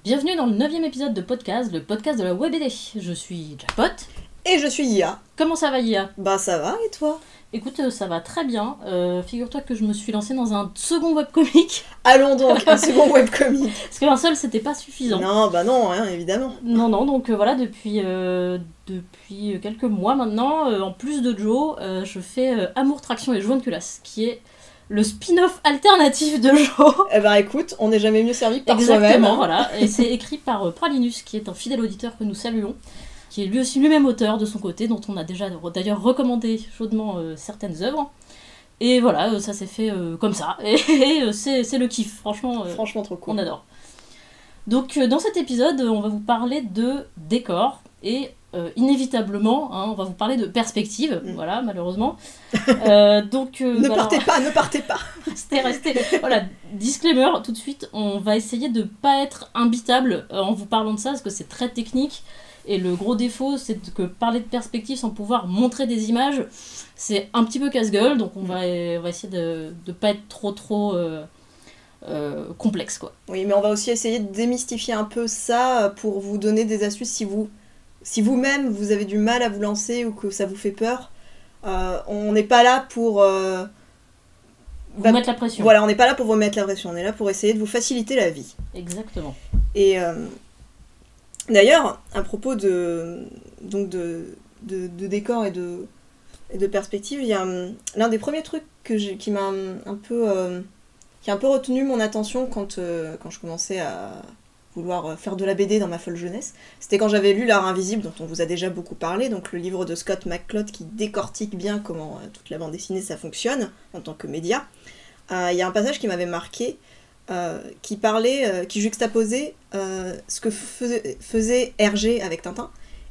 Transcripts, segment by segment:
Bienvenue dans le 9e épisode de podcast, le podcast de la WebBD. Je suis Japot. Et je suis Ia. Comment ça va, Ia? Bah ça va, et toi? Écoute, ça va très bien. Figure-toi que je me suis lancée dans un second webcomic. Allons donc, un second webcomic. Parce qu'un seul, c'était pas suffisant. Non, bah non, hein, évidemment. Non, donc voilà, depuis quelques mois maintenant, en plus de Joe, je fais Amour, Traction et Joint de Culasse, qui est le spin-off alternatif de Joe. Eh ben écoute, on n'est jamais mieux servi que par soi-même. Exactement, voilà. Et c'est écrit par Pralinus, qui est un fidèle auditeur que nous saluons, qui est lui aussi lui-même auteur de son côté, dont on a déjà d'ailleurs recommandé chaudement certaines œuvres. Et voilà, ça s'est fait comme ça. Et c'est le kiff, franchement. Franchement trop cool. On adore. Donc dans cet épisode, on va vous parler de décor et inévitablement, hein, on va vous parler de perspective, voilà, malheureusement. Ne partez pas. Restez. Voilà, disclaimer, tout de suite, on va essayer de pas être imbitable en vous parlant de ça, parce que c'est très technique. Et le gros défaut, c'est que parler de perspective sans pouvoir montrer des images, c'est un petit peu casse-gueule, donc on va essayer de pas être trop complexe, quoi. Oui, mais on va aussi essayer de démystifier un peu ça pour vous donner des astuces si vous-même vous avez du mal à vous lancer ou que ça vous fait peur. On n'est pas là pour vous mettre la pression. Voilà, on n'est pas là pour vous mettre la pression, on est là pour essayer de vous faciliter la vie. Exactement. Et d'ailleurs, à propos de décor et de perspective, il y a l'un des premiers trucs qui m'a un peu retenu mon attention quand je commençais à vouloir faire de la BD dans ma folle jeunesse. C'était quand j'avais lu L'Art Invisible, dont on vous a déjà beaucoup parlé, donc le livre de Scott McCloud qui décortique bien comment toute la bande dessinée ça fonctionne en tant que média. Il y a un passage qui m'avait marqué, qui juxtaposait ce que faisait Hergé avec Tintin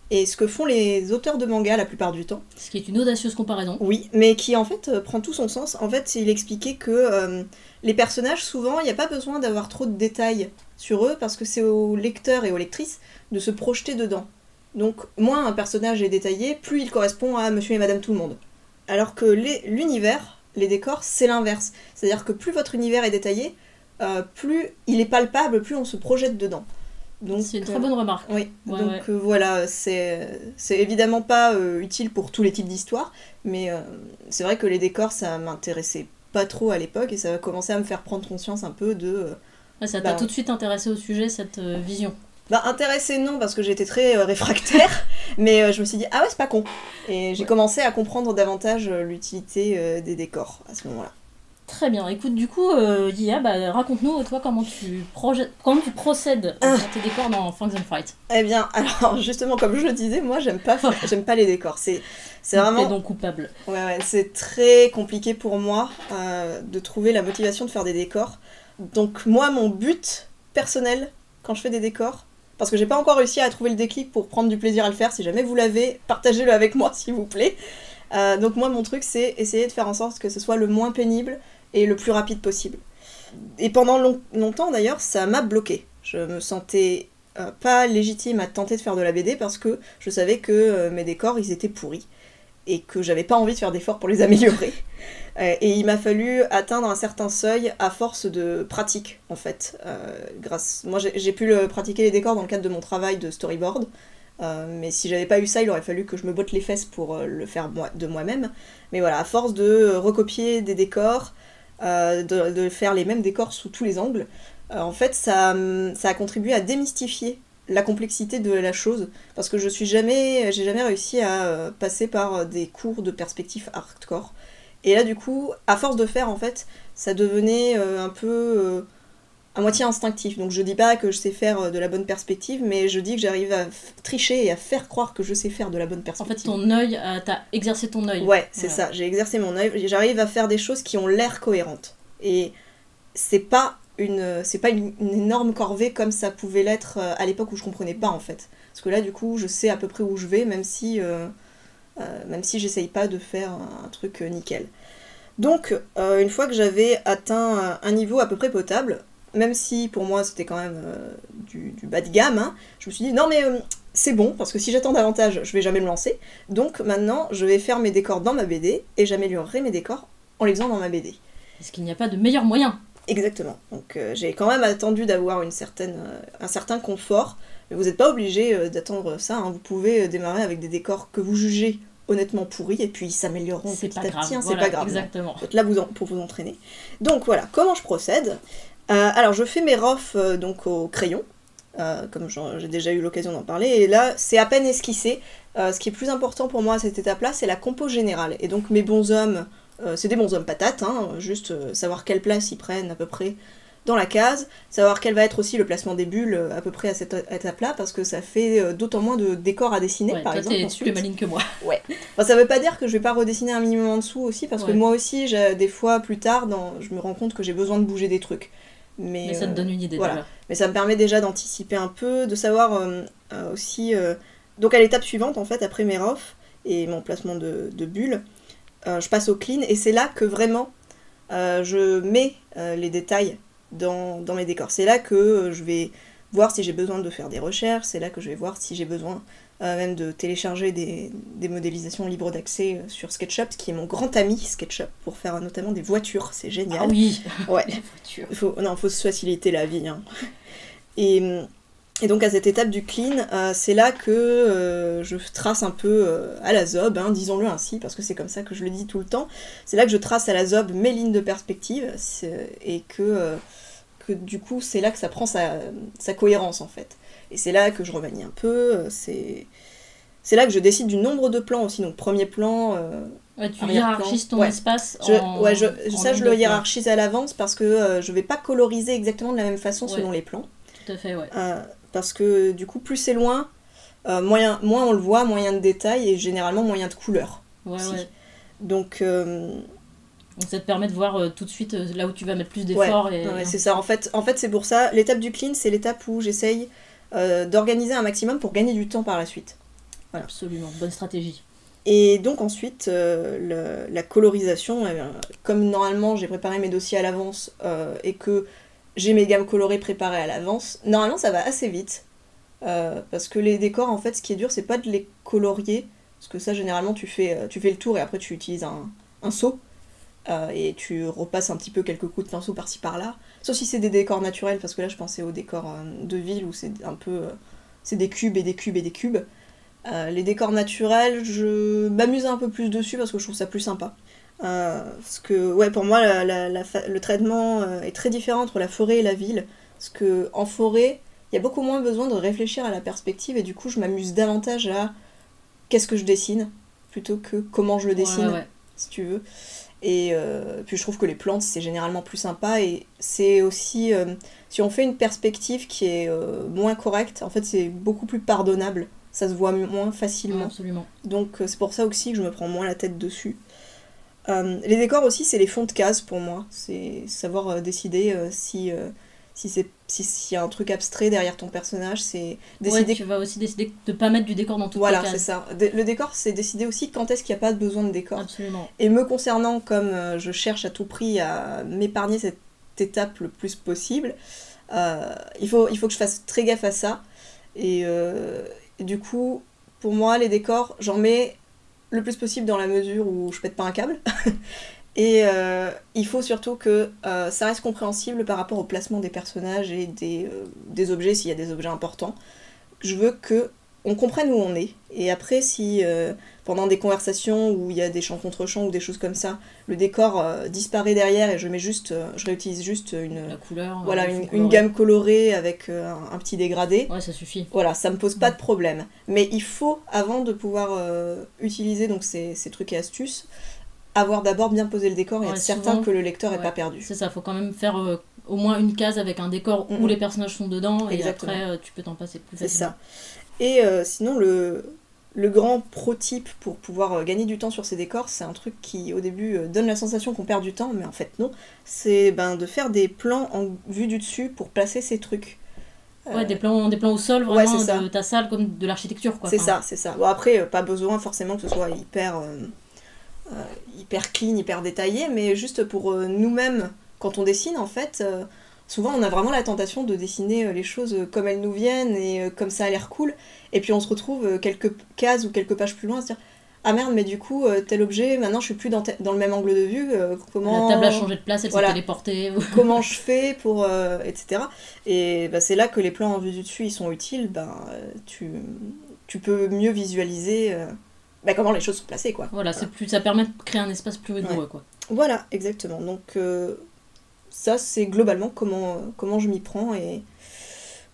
et ce que font les auteurs de manga la plupart du temps. Ce qui est une audacieuse comparaison. Oui, mais qui en fait prend tout son sens. En fait, il expliquait que les personnages, souvent, il n'y a pas besoin d'avoir trop de détails sur eux parce que c'est aux lecteurs et aux lectrices de se projeter dedans. Donc, moins un personnage est détaillé, plus il correspond à Monsieur et Madame Tout-le-Monde. Alors que l'univers, les décors, c'est l'inverse. C'est-à-dire que plus votre univers est détaillé, plus il est palpable, plus on se projette dedans. Donc, c'est une très bonne remarque. Oui, voilà, c'est évidemment pas utile pour tous les types d'histoires, mais c'est vrai que les décors, ça m'intéressait pas trop à l'époque, et ça a commencé à me faire prendre conscience un peu de... ça t'a tout de suite intéressé au sujet, cette vision. Intéressé non, parce que j'étais très réfractaire, mais je me suis dit, ah ouais, c'est pas con. Et j'ai commencé à comprendre davantage l'utilité des décors à ce moment-là. Très bien, écoute, du coup, Yia, raconte-nous, toi, comment tu procèdes dans tes décors dans Fangs and Fright. Eh bien, alors, justement, comme je le disais, moi, j'aime pas les décors. C'est vraiment... T'es donc coupable. Ouais, c'est très compliqué pour moi de trouver la motivation de faire des décors. Donc, moi, mon but personnel, quand je fais des décors, parce que j'ai pas encore réussi à trouver le déclic pour prendre du plaisir à le faire, si jamais vous l'avez, partagez-le avec moi, s'il vous plaît. Donc, moi, mon truc, c'est essayer de faire en sorte que ce soit le moins pénible et le plus rapide possible. Et pendant longtemps d'ailleurs, ça m'a bloqué. Je me sentais pas légitime à tenter de faire de la BD parce que je savais que mes décors, ils étaient pourris et que j'avais pas envie de faire d'efforts pour les améliorer. Et il m'a fallu atteindre un certain seuil à force de pratique, en fait. Moi, j'ai pu pratiquer les décors dans le cadre de mon travail de storyboard, mais si j'avais pas eu ça, il aurait fallu que je me botte les fesses pour le faire de moi-même. Mais voilà, à force de recopier des décors, de faire les mêmes décors sous tous les angles, en fait ça a contribué à démystifier la complexité de la chose, parce que j'ai jamais réussi à passer par des cours de perspective hardcore, et là du coup à force de faire, en fait ça devenait un peu à moitié instinctif. Donc je dis pas que je sais faire de la bonne perspective, mais je dis que j'arrive à tricher et à faire croire que je sais faire de la bonne perspective. En fait, ton œil, t'as exercé ton œil. Ouais, c'est ça, j'ai exercé mon œil, j'arrive à faire des choses qui ont l'air cohérentes. Et c'est pas une énorme corvée comme ça pouvait l'être à l'époque où je comprenais pas, en fait. Parce que là, du coup, je sais à peu près où je vais, même si j'essaye pas de faire un truc nickel. Donc, une fois que j'avais atteint un niveau à peu près potable, même si pour moi c'était quand même du bas de gamme, hein, je me suis dit non mais c'est bon, parce que si j'attends davantage, je vais jamais me lancer. Donc maintenant, je vais faire mes décors dans ma BD, et j'améliorerai mes décors en les faisant dans ma BD. Est-ce qu'il n'y a pas de meilleur moyen Exactement. Donc j'ai quand même attendu d'avoir un certain confort, mais vous n'êtes pas obligé d'attendre ça, hein. Vous pouvez démarrer avec des décors que vous jugez honnêtement pourris, et puis ils s'amélioreront petit à petit, hein, voilà, c'est pas grave. Exactement. Vous êtes là pour vous entraîner. Donc voilà, comment je procède. Alors je fais mes rofs donc au crayon, comme j'ai déjà eu l'occasion d'en parler, et là c'est à peine esquissé. Ce qui est plus important pour moi à cette étape-là, c'est la compo générale. Et donc mes bonshommes, c'est des bonshommes patates, hein, juste savoir quelle place ils prennent à peu près dans la case, savoir quel va être aussi le placement des bulles à peu près à cette étape-là, parce que ça fait d'autant moins de décors à dessiner, ouais, par toi, exemple. T'es plus maligne que moi. Ouais. Enfin, ça veut pas dire que je vais pas redessiner un minimum en dessous aussi, parce que moi aussi, des fois plus tard, je me rends compte que j'ai besoin de bouger des trucs. Mais ça te donne une idée voilà. déjà. Mais ça me permet déjà d'anticiper un peu, de savoir aussi... Donc à l'étape suivante, en fait, après mes rofs et mon placement de bulles, je passe au clean, et c'est là que vraiment je mets les détails dans mes décors. C'est là que je vais voir si j'ai besoin de faire des recherches, c'est là que je vais voir si j'ai besoin même de télécharger des modélisations libres d'accès sur SketchUp, qui est mon grand ami SketchUp, pour faire notamment des voitures, c'est génial. Ah oui, ouais. Les voitures. Faut se faciliter la vie, hein. Et donc à cette étape du clean, c'est là que je trace un peu à la zob, hein, disons-le ainsi, parce que c'est comme ça que je le dis tout le temps. C'est là que je trace à la zob mes lignes de perspective, et que du coup c'est là que ça prend sa cohérence en fait. Et c'est là que je remanie un peu, c'est là que je décide du nombre de plans aussi, donc premier plan... Ouais, tu hiérarchises ton espace ça je le hiérarchise à l'avance, parce que je vais pas coloriser exactement de la même façon selon les plans. Tout à fait, ouais. Parce que du coup, plus c'est loin, moins on le voit, moins il y a de détails, et généralement moins il y a de couleurs. Ouais. Donc ça te permet de voir tout de suite là où tu vas mettre plus d'efforts. Ouais, c'est ça. En fait, c'est pour ça. L'étape du clean, c'est l'étape où j'essaye d'organiser un maximum pour gagner du temps par la suite. Voilà. Absolument, bonne stratégie. Et donc ensuite, la colorisation, comme normalement j'ai préparé mes dossiers à l'avance et que j'ai mes gammes colorées préparées à l'avance, normalement ça va assez vite. Parce que les décors, en fait, ce qui est dur, c'est pas de les colorier, parce que ça, généralement, tu fais le tour et après tu utilises un seau, et tu repasses un petit peu quelques coups de pinceau par-ci par-là. Sauf si c'est des décors naturels, parce que là, je pensais aux décors de ville où c'est un peu... c'est des cubes et des cubes et des cubes. Les décors naturels, je m'amuse un peu plus dessus parce que je trouve ça plus sympa. Parce que, ouais, pour moi, le traitement est très différent entre la forêt et la ville. Parce que en forêt, il y a beaucoup moins besoin de réfléchir à la perspective, et du coup, je m'amuse davantage à qu'est-ce que je dessine, plutôt que comment je le dessine, si tu veux. Et puis je trouve que les plantes, c'est généralement plus sympa, et c'est aussi... si on fait une perspective qui est moins correcte, en fait, c'est beaucoup plus pardonnable. Ça se voit moins facilement. Absolument. Donc c'est pour ça aussi que je me prends moins la tête dessus. Les décors aussi, c'est les fonds de cases pour moi. C'est savoir décider s'il y a un truc abstrait derrière ton personnage. C'est décider... Ouais, tu vas aussi décider de ne pas mettre du décor dans toutes les cases. Voilà, c'est ça. Le décor, c'est décider aussi quand est-ce qu'il n'y a pas besoin de décor. Absolument. Et me concernant, comme je cherche à tout prix à m'épargner cette étape le plus possible, il faut que je fasse très gaffe à ça. Et du coup, pour moi, les décors, j'en mets le plus possible dans la mesure où je pète pas un câble. Et il faut surtout que ça reste compréhensible par rapport au placement des personnages et des objets, s'il y a des objets importants. Je veux que on comprenne où on est. Et après, si pendant des conversations où il y a des chants contre chants ou des choses comme ça, le décor disparaît derrière et je réutilise juste la couleur, une gamme colorée avec un petit dégradé. Ouais, ça suffit. Voilà, ça me pose pas de problème. Mais il faut, avant de pouvoir utiliser donc ces trucs et astuces, avoir d'abord bien posé le décor et être certain que le lecteur n'est pas perdu. C'est ça, faut quand même faire au moins une case avec un décor où les personnages sont dedans. Exactement. Et après tu peux t'en passer plus facilement. C'est ça. Et sinon, le grand pro tip pour pouvoir gagner du temps sur ces décors, c'est un truc qui au début donne la sensation qu'on perd du temps, mais en fait non, c'est de faire des plans en vue du dessus pour placer ces trucs. Ouais, des plans au sol, vraiment, de ta salle, comme de l'architecture, quoi. C'est ça. Bon, après, pas besoin forcément que ce soit hyper clean, hyper détaillé, mais juste pour nous-mêmes, quand on dessine, en fait... souvent, on a vraiment la tentation de dessiner les choses comme elles nous viennent et comme ça a l'air cool. Et puis, on se retrouve quelques cases ou quelques pages plus loin à se dire « ah merde, mais du coup, tel objet, maintenant je suis plus dans le même angle de vue, comment... La table a changé de place, elle Voilà. s'est téléportée. Comment je fais pour... etc. Et bah, c'est là que les plans en vue du dessus, ils sont utiles. Tu peux mieux visualiser comment les choses sont placées, quoi. Voilà, ça permet de créer un espace plus rigoureux, quoi. Voilà, exactement. Donc ça, c'est globalement comment je m'y prends. Et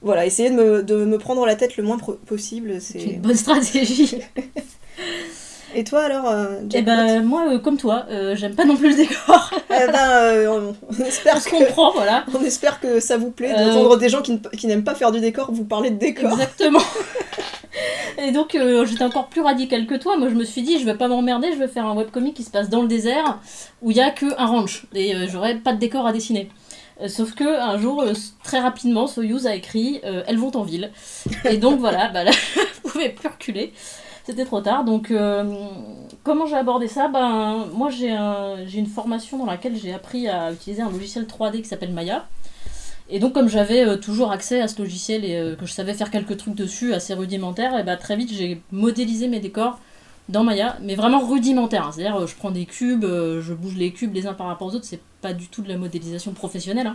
voilà, essayer de me prendre la tête le moins possible. C'est une bonne stratégie. Et toi alors, Eh ben moi comme toi, j'aime pas non plus le décor. On espère On se comprend, voilà. On espère que ça vous plaît d'entendre des gens qui n'aiment pas faire du décor vous parler de décor. Exactement. Et donc j'étais encore plus radicale que toi. Moi je me suis dit je vais pas m'emmerder, je vais faire un webcomic qui se passe dans le désert où il y a que un ranch et j'aurai pas de décor à dessiner. Sauf que un jour, très rapidement, Soyuz a écrit elles vont en ville. Et donc voilà, là, je pouvais plus reculer. C'était trop tard, donc comment j'ai abordé ça ? Moi j'ai une formation dans laquelle j'ai appris à utiliser un logiciel 3D qui s'appelle Maya. Et donc comme j'avais toujours accès à ce logiciel et que je savais faire quelques trucs dessus assez rudimentaires, et très vite j'ai modélisé mes décors dans Maya, mais vraiment rudimentaire. C'est-à-dire je prends des cubes, je bouge les cubes les uns par rapport aux autres, c'est pas du tout de la modélisation professionnelle.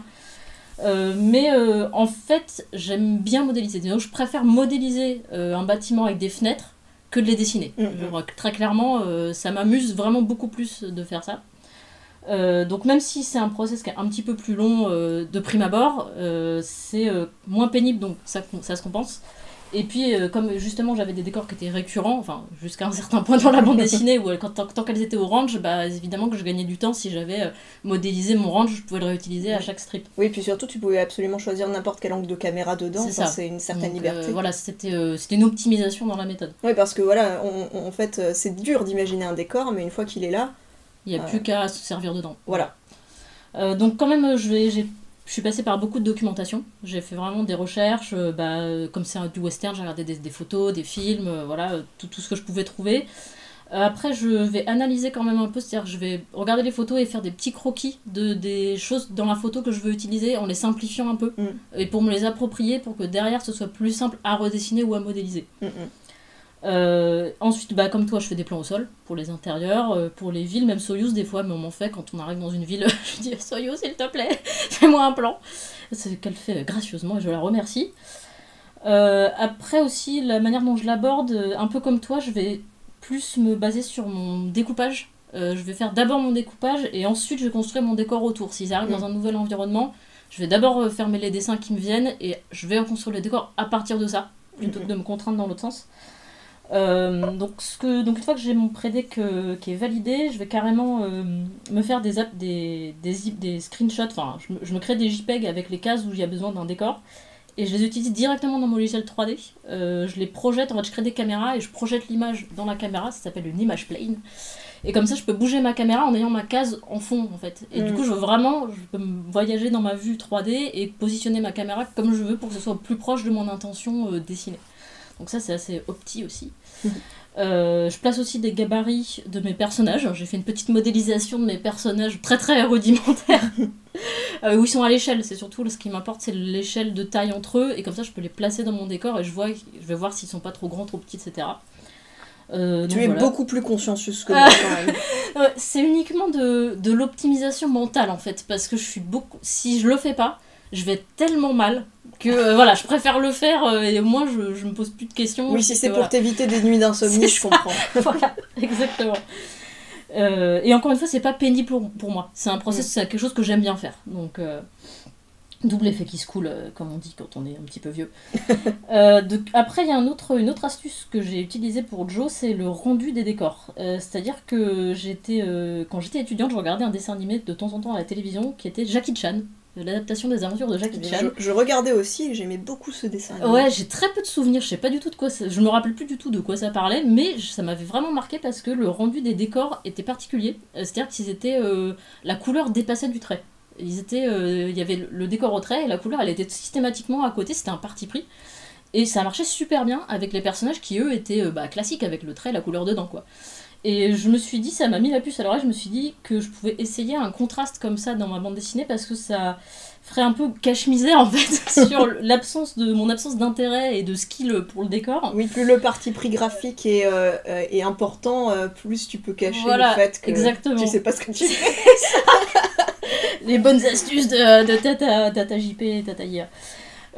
Mais en fait j'aime bien modéliser. Donc je préfère modéliser un bâtiment avec des fenêtres que de les dessiner. Genre, très clairement, ça m'amuse vraiment beaucoup plus de faire ça. Donc même si c'est un process qui est un petit peu plus long de prime abord, c'est moins pénible, donc ça se compense. Et puis comme justement j'avais des décors qui étaient récurrents, enfin jusqu'à un certain point dans la bande dessinée, où tant qu'elles étaient au range, évidemment que je gagnais du temps. Si j'avais modélisé mon range, je pouvais le réutiliser à chaque strip. Oui, puis surtout tu pouvais absolument choisir n'importe quel angle de caméra dedans, c'est une certaine liberté. Voilà, c'était une optimisation dans la méthode. Oui, parce que voilà, en fait c'est dur d'imaginer un décor, mais une fois qu'il est là... Il n'y a plus qu'à se servir dedans. Voilà. Donc quand même, je suis passée par beaucoup de documentation. J'ai fait vraiment des recherches. Comme c'est du western, j'ai regardé des photos, des films, voilà, tout ce que je pouvais trouver. Après, je vais analyser quand même un peu. C'est-à-dire que je vais regarder les photos et faire des petits croquis des choses dans la photo que je veux utiliser en les simplifiant un peu. Et pour me les approprier, pour que derrière, ce soit plus simple à redessiner ou à modéliser. Ensuite, comme toi, je fais des plans au sol pour les intérieurs, pour les villes, même Soyuz des fois, mais on m'en fait quand on arrive dans une ville, je dis Soyuz s'il te plaît, fais-moi un plan. C'est qu'elle fait gracieusement et je la remercie. Après aussi, la manière dont je l'aborde, un peu comme toi, je vais plus me baser sur mon découpage. Je vais faire d'abord mon découpage et ensuite je vais construire mon décor autour. Si j'arrive dans un nouvel environnement, je vais d'abord fermer les dessins qui me viennent et je vais construire le décor à partir de ça, plutôt que de me contraindre dans l'autre sens. Donc une fois que j'ai mon prédé qui est validé, je vais carrément me faire des screenshots, enfin je me crée des JPEG avec les cases où il y a besoin d'un décor et je les utilise directement dans mon logiciel 3D. Je les projette, en fait je crée des caméras et je projette l'image dans la caméra, ça s'appelle une image plane. Et comme ça je peux bouger ma caméra en ayant ma case en fond en fait. Et du coup je peux voyager dans ma vue 3D et positionner ma caméra comme je veux pour que ce soit plus proche de mon intention dessinée. Donc ça c'est assez opti aussi. Je place aussi des gabarits de mes personnages. J'ai fait une petite modélisation de mes personnages très très rudimentaires où ils sont à l'échelle. C'est surtout ce qui m'importe, c'est l'échelle de taille entre eux et comme ça je peux les placer dans mon décor et je vais voir s'ils sont pas trop grands, trop petits, etc. Tu es beaucoup plus consciencieux que moi quand même. C'est uniquement de l'optimisation mentale en fait, parce que si je le fais pas, je vais tellement mal que voilà, je préfère le faire et au moins je me pose plus de questions. Oui, si c'est pour t'éviter des nuits d'insomnie, je comprends. Voilà, exactement. Et encore une fois, c'est pas pénible pour moi. C'est un process, c'est quelque chose que j'aime bien faire. Donc, double effet qui se coule, comme on dit quand on est un petit peu vieux. Après, il y a une autre astuce que j'ai utilisée pour Joe, c'est le rendu des décors. C'est-à-dire que quand j'étais étudiante, je regardais un dessin animé de temps en temps à la télévision qui était Jackie Chan. L'adaptation des aventures de Jackie Chan. Je regardais aussi et j'aimais beaucoup ce dessin. Ouais, j'ai très peu de souvenirs, je sais pas du tout de quoi je me rappelle plus du tout de quoi ça parlait, mais ça m'avait vraiment marqué parce que le rendu des décors était particulier. C'est-à-dire qu'ils étaient la couleur dépassait du trait. Il y avait le décor au trait et la couleur elle était systématiquement à côté, c'était un parti pris. Et ça marchait super bien avec les personnages qui eux étaient classiques avec le trait et la couleur dedans quoi. Et je me suis dit, ça m'a mis la puce à l'oreille, je me suis dit que je pouvais essayer un contraste comme ça dans ma bande dessinée parce que ça ferait un peu cache-misère en fait sur mon absence d'intérêt et de skill pour le décor. Oui, plus le parti pris graphique est important, plus tu peux cacher Voilà, le fait que exactement. tu sais pas ce que tu fais. Les bonnes astuces de Tata JP et Tata IA.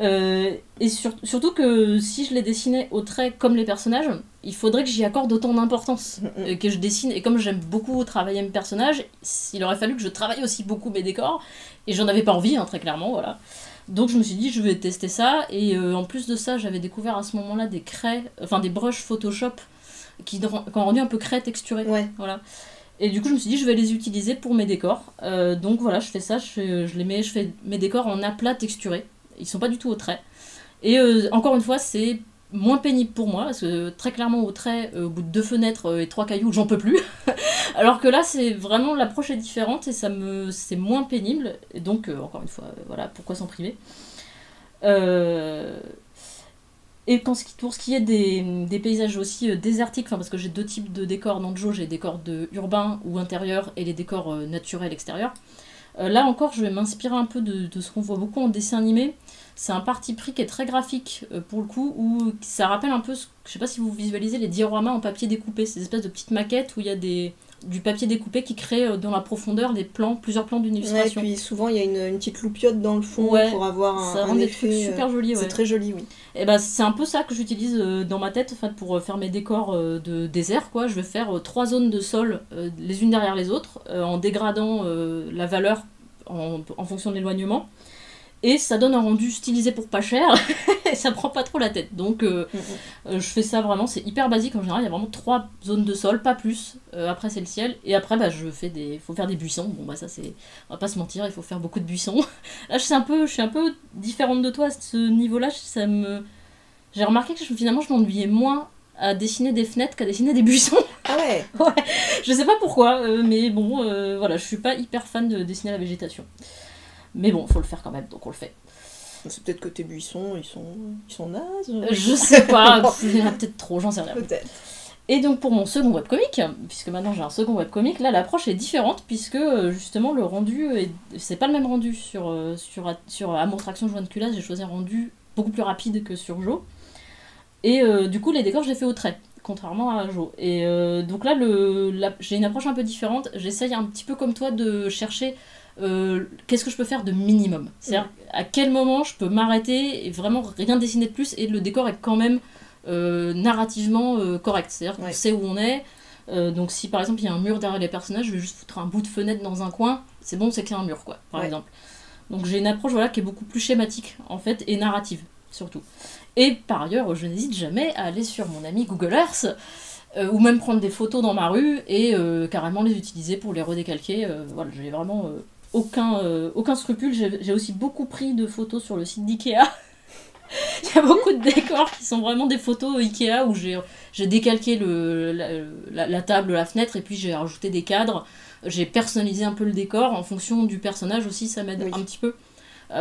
Et surtout que si je les dessinais au trait comme les personnages, il faudrait que j'y accorde autant d'importance que je dessine. Et comme j'aime beaucoup travailler mes personnages, il aurait fallu que je travaille aussi beaucoup mes décors. Et j'en avais pas envie, hein, très clairement, voilà. Donc je me suis dit, je vais tester ça. Et en plus de ça, j'avais découvert à ce moment-là des craies, enfin des brushes Photoshop qui ont rendu un peu craie texturée. Ouais. Voilà. Et du coup, je me suis dit, je vais les utiliser pour mes décors. Donc voilà, je fais ça, je fais mes décors en aplat texturé. Ils sont pas du tout au trait. Et encore une fois, c'est moins pénible pour moi, parce que très clairement, au trait, au bout de 2 fenêtres et 3 cailloux, j'en peux plus. Alors que là, c'est vraiment, l'approche est différente et c'est moins pénible. Et donc, encore une fois, voilà, pourquoi s'en priver. Et pour ce qui est des paysages aussi désertiques, parce que j'ai 2 types de décors dans le jeu, j'ai les décors urbains ou intérieurs et les décors naturels extérieurs. Là encore, je vais m'inspirer un peu de ce qu'on voit beaucoup en dessin animé. C'est un parti pris qui est très graphique pour le coup, où ça rappelle un peu, je sais pas si vous visualisez les dioramas en papier découpé, ces espèces de petites maquettes où il y a du papier découpé qui crée dans la profondeur plusieurs plans d'une illustration. Ouais, et puis souvent il y a une petite loupiote dans le fond pour avoir ça rend des trucs super jolis. C'est très joli, oui. Et c'est un peu ça que j'utilise dans ma tête pour faire mes décors de désert, quoi. Je vais faire 3 zones de sol les unes derrière les autres en dégradant la valeur en fonction de l'éloignement. Et ça donne un rendu stylisé pour pas cher et ça prend pas trop la tête. Donc je fais ça vraiment, c'est hyper basique en général. Il y a vraiment 3 zones de sol, pas plus. Après c'est le ciel. Et après faut faire des buissons. Bon ça c'est, on va pas se mentir, il faut faire beaucoup de buissons. Là je suis un peu différente de toi à ce niveau-là. J'ai remarqué que finalement je m'ennuyais moins à dessiner des fenêtres qu'à dessiner des buissons. Ah ouais. Ouais. Je sais pas pourquoi, mais bon, voilà, je suis pas hyper fan de dessiner la végétation. Mais bon, faut le faire quand même, donc on le fait. C'est peut-être que tes buissons, ils sont nazes. Je sais pas, il y en a peut-être trop, j'en sais rien. Peut-être. Et donc pour mon second webcomic, puisque maintenant j'ai un second webcomic, là l'approche est différente, puisque justement le rendu, c'est pas le même rendu sur Amour Traction Joint de Culasse, j'ai choisi un rendu beaucoup plus rapide que sur Jo. Et du coup les décors j'ai fait au trait, contrairement à Jo. Et donc là j'ai une approche un peu différente, j'essaye un petit peu comme toi de chercher qu'est-ce que je peux faire de minimum. C'est-à-dire à quel moment je peux m'arrêter et vraiment rien dessiner de plus et le décor est quand même narrativement correct. C'est-à-dire qu'on sait où on est. Donc si par exemple il y a un mur derrière les personnages, je vais juste foutre un bout de fenêtre dans un coin, c'est bon, c'est qu'il y a un mur, quoi, par exemple. Donc j'ai une approche qui est beaucoup plus schématique en fait et narrative surtout. Et par ailleurs, je n'hésite jamais à aller sur mon ami Google Earth ou même prendre des photos dans ma rue et carrément les utiliser pour les redécalquer. Voilà, j'ai vraiment aucun scrupule. J'ai aussi beaucoup pris de photos sur le site d'Ikea. Il y a beaucoup de décors qui sont vraiment des photos Ikea où j'ai décalqué la table, la fenêtre et puis j'ai rajouté des cadres. J'ai personnalisé un peu le décor en fonction du personnage aussi, ça m'aide un petit peu.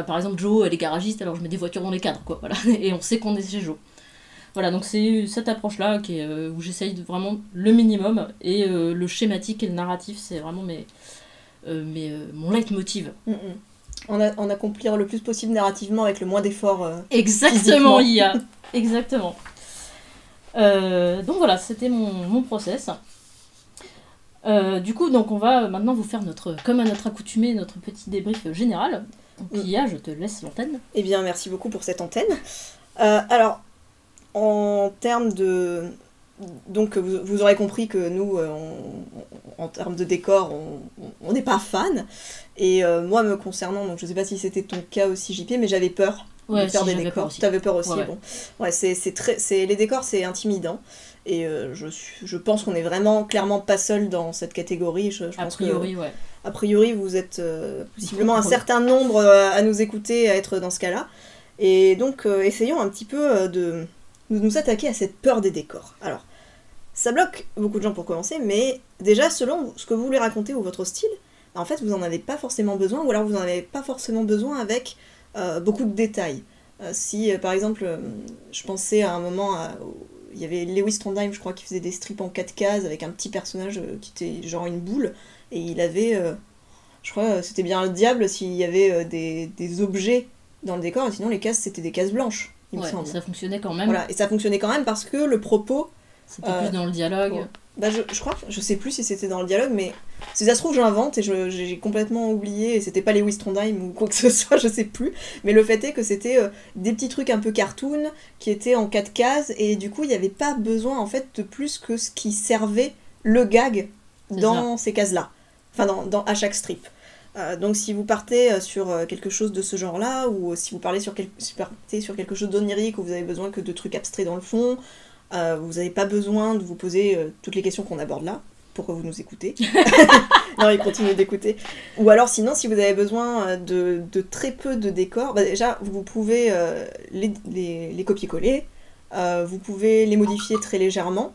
Par exemple, Jo, elle est garagiste, alors je mets des voitures dans les cadres, quoi. Voilà. Et on sait qu'on est chez Jo. Voilà, donc c'est cette approche-là où j'essaye de vraiment le minimum et le schématique et le narratif, c'est vraiment mon leitmotiv. On accomplir le plus possible narrativement avec le moins d'efforts. Exactement, IA. Exactement. Donc voilà, c'était mon process. Du coup, donc on va maintenant vous faire comme à notre accoutumée, notre petit débrief général. Donc IA, je te laisse l'antenne. Eh bien, merci beaucoup pour cette antenne. Alors, en termes de... Donc vous aurez compris que nous, en termes de décor, on n'est pas fan. Et moi, me concernant, donc je sais pas si c'était ton cas aussi, JP, mais j'avais peur de faire des décors. Tu avais peur aussi, bon. Ouais, les décors, c'est intimidant. Et je pense qu'on est vraiment clairement pas seul dans cette catégorie. A priori, vous êtes possiblement un certain nombre à nous écouter, à être dans ce cas-là. Et donc, essayons un petit peu de nous attaquer à cette peur des décors. Alors, ça bloque beaucoup de gens pour commencer, mais déjà, selon ce que vous voulez raconter ou votre style, en fait, vous n'en avez pas forcément besoin, ou alors vous n'en avez pas forcément besoin avec beaucoup de détails. Si, par exemple, je pensais à un moment il y avait Lewis Trondheim, je crois, qui faisait des strips en 4 cases avec un petit personnage qui était genre une boule, et il avait, je crois, c'était bien le diable s'il y avait des objets dans le décor, et sinon les cases c'était des cases blanches, il me semble. Ça fonctionnait quand même. Voilà, et ça fonctionnait quand même parce que le propos... C'était plus dans le dialogue. Bon. Bah je crois, je sais plus si c'était dans le dialogue, mais si ça se trouve j'invente et j'ai complètement oublié, et c'était pas Lewis Trondheim ou quoi que ce soit, je sais plus, mais le fait est que c'était des petits trucs un peu cartoon qui étaient en 4 cases, et du coup il n'y avait pas besoin en fait de plus que ce qui servait le gag dans ces cases-là, enfin à chaque strip. Donc si vous partez sur quelque chose de ce genre-là, ou si vous partez sur quelque chose d'onirique où vous avez besoin que de trucs abstraits dans le fond, vous n'avez pas besoin de vous poser toutes les questions qu'on aborde là. Pourquoi vous nous écoutez? Non, il continue d'écouter. Ou alors sinon, si vous avez besoin de très peu de décors, bah déjà vous pouvez les copier-coller, vous pouvez les modifier très légèrement.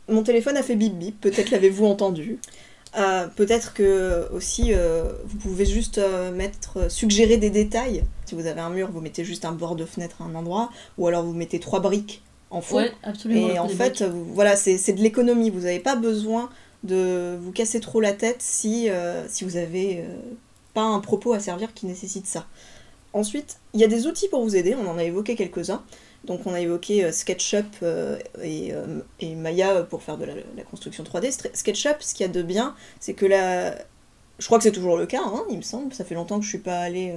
Mon téléphone a fait bip bip, peut-être l'avez-vous entendu. Peut-être que aussi vous pouvez juste suggérer des détails. Si vous avez un mur, vous mettez juste un bord de fenêtre à un endroit, ou alors vous mettez 3 briques en fond. Ouais, absolument. Et en fait, voilà, c'est de l'économie. Vous n'avez pas besoin de vous casser trop la tête si vous avez pas un propos à servir qui nécessite ça. Ensuite, il y a des outils pour vous aider, on en a évoqué quelques-uns. Donc on a évoqué SketchUp et Maya pour faire de la construction 3D. SketchUp, ce qu'il y a de bien, c'est que je crois que c'est toujours le cas, hein, il me semble, ça fait longtemps que je suis pas allée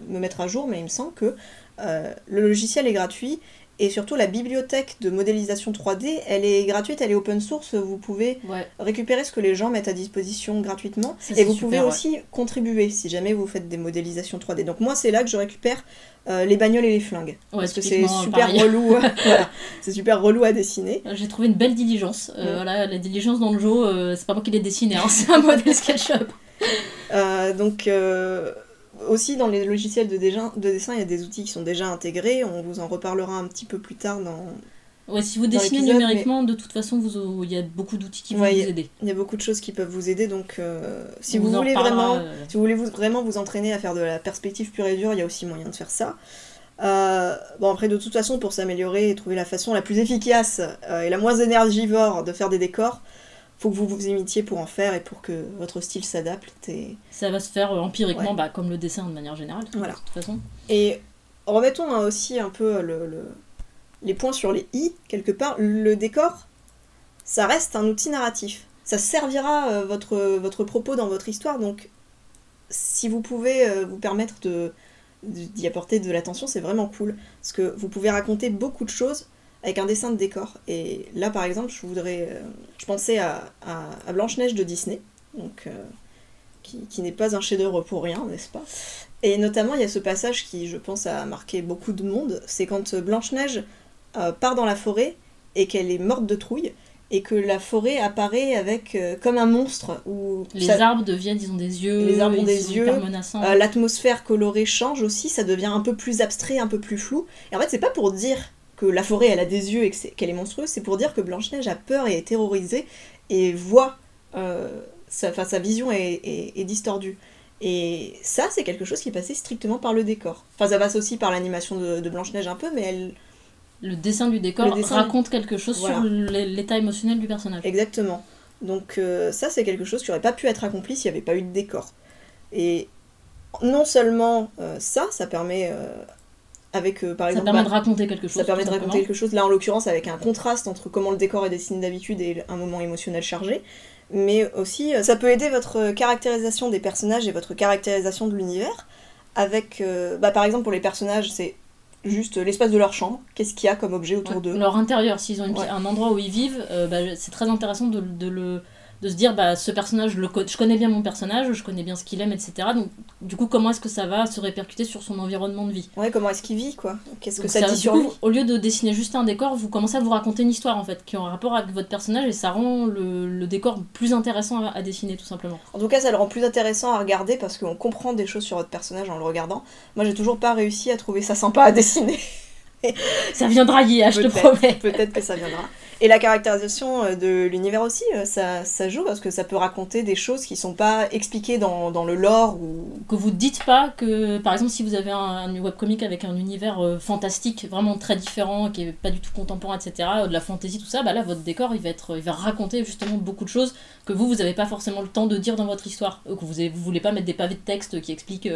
me mettre à jour, mais il me semble que le logiciel est gratuit, et surtout la bibliothèque de modélisation 3D, elle est gratuite, elle est open source, vous pouvez récupérer ce que les gens mettent à disposition gratuitement, et vous pouvez aussi contribuer si jamais vous faites des modélisations 3D. Donc moi c'est là que je récupère les bagnoles et les flingues, parce que c'est super relou, voilà, c'est super relou à dessiner. J'ai trouvé une belle diligence, voilà, la diligence dans le jeu, c'est pas moi qui l'ai dessinée, hein, c'est un modèle SketchUp. Donc aussi dans les logiciels de dessin, il y a des outils qui sont déjà intégrés, on vous en reparlera un petit peu plus tard dans... Ouais, si vous dessinez numériquement, de toute façon, il y a beaucoup d'outils qui vont vous aider. Il y a beaucoup de choses qui peuvent vous aider, donc si vous voulez vraiment vous entraîner à faire de la perspective pure et dure, il y a aussi moyen de faire ça. Bon, après, de toute façon, pour s'améliorer et trouver la façon la plus efficace et la moins énergivore de faire des décors, faut que vous vous imitiez pour en faire et pour que votre style s'adapte. Ça va se faire empiriquement, comme le dessin de manière générale, voilà. De toute façon. Et remettons aussi un peu les points sur les i, quelque part. Le décor, ça reste un outil narratif. Ça servira votre propos dans votre histoire, donc si vous pouvez vous permettre d'y apporter de l'attention, c'est vraiment cool. Parce que vous pouvez raconter beaucoup de choses avec un dessin de décor. Et là, par exemple, je pensais à Blanche-Neige de Disney, donc, qui n'est pas un chef-d'œuvre pour rien, n'est-ce pas? Et notamment, il y a ce passage qui, je pense, a marqué beaucoup de monde, c'est quand Blanche-Neige part dans la forêt et qu'elle est morte de trouille, et que la forêt apparaît avec comme un monstre. Où les arbres deviennent, ils ont des yeux, les arbres ont des yeux, hyper menaçants. L'atmosphère colorée change aussi, ça devient un peu plus abstrait, un peu plus flou. Et en fait, c'est pas pour dire que la forêt elle a des yeux et qu'elle est monstrueuse, c'est pour dire que Blanche-Neige a peur et est terrorisée et voit, sa vision est distordue. Et ça, c'est quelque chose qui est passé strictement par le décor. Enfin, ça passe aussi par l'animation de Blanche-Neige un peu, mais le dessin du décor raconte quelque chose sur l'état émotionnel du personnage. Exactement. Donc ça, c'est quelque chose qui n'aurait pas pu être accompli s'il n'y avait pas eu de décor. Et non seulement ça permet... par exemple, ça permet de raconter quelque chose. Ça permet de raconter quelque chose, là en l'occurrence avec un contraste entre comment le décor est dessiné d'habitude et un moment émotionnel chargé, mais aussi ça peut aider votre caractérisation des personnages et votre caractérisation de l'univers, avec, par exemple pour les personnages, c'est juste l'espace de leur chambre, qu'est-ce qu'il y a comme objet autour d'eux. Leur intérieur, s'ils ont un endroit où ils vivent, c'est très intéressant de se dire, ce personnage, je connais bien mon personnage, je connais bien ce qu'il aime, etc. Donc, du coup, comment est-ce que ça va se répercuter sur son environnement de vie ? Ouais, comment est-ce qu'il vit, quoi ? Qu'est-ce que ça dit sur lui ? Au lieu de dessiner juste un décor, vous commencez à vous raconter une histoire, en fait, qui est en rapport avec votre personnage, et ça rend le décor plus intéressant à dessiner, tout simplement. En tout cas, ça le rend plus intéressant à regarder, parce qu'on comprend des choses sur votre personnage en le regardant. Moi, j'ai toujours pas réussi à trouver ça sympa à dessiner. Ça viendra, Yéa, je te promets. Peut-être que ça viendra. Et la caractérisation de l'univers aussi, ça joue parce que ça peut raconter des choses qui sont pas expliquées dans le lore ou... Que vous dites pas que, par exemple, si vous avez un webcomic avec un univers fantastique, vraiment très différent, qui est pas du tout contemporain, etc., de la fantasy, tout ça, bah là, votre décor, il va raconter justement beaucoup de choses que vous avez pas forcément le temps de dire dans votre histoire. Que vous voulez pas mettre des pavés de texte qui expliquent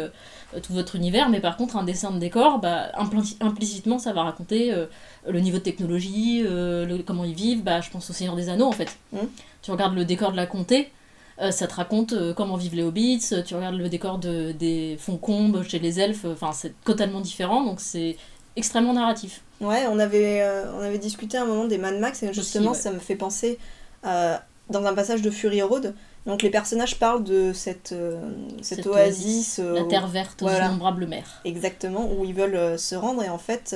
tout votre univers, mais par contre, un dessin de décor, bah, implicitement, ça va raconter le niveau de technologie, comment ils vivent, bah, je pense au Seigneur des Anneaux, en fait. Tu regardes le décor de la comté, ça te raconte comment vivent les hobbits, tu regardes le décor des fonds-combes chez les elfes, enfin c'est totalement différent, donc c'est extrêmement narratif. Ouais, on avait discuté à un moment des Mad Max, et justement aussi, ouais. ça me fait penser dans un passage de Fury Road, donc les personnages parlent de cette oasis, la terre verte aux innombrables mers. Exactement, où ils veulent se rendre, et en fait,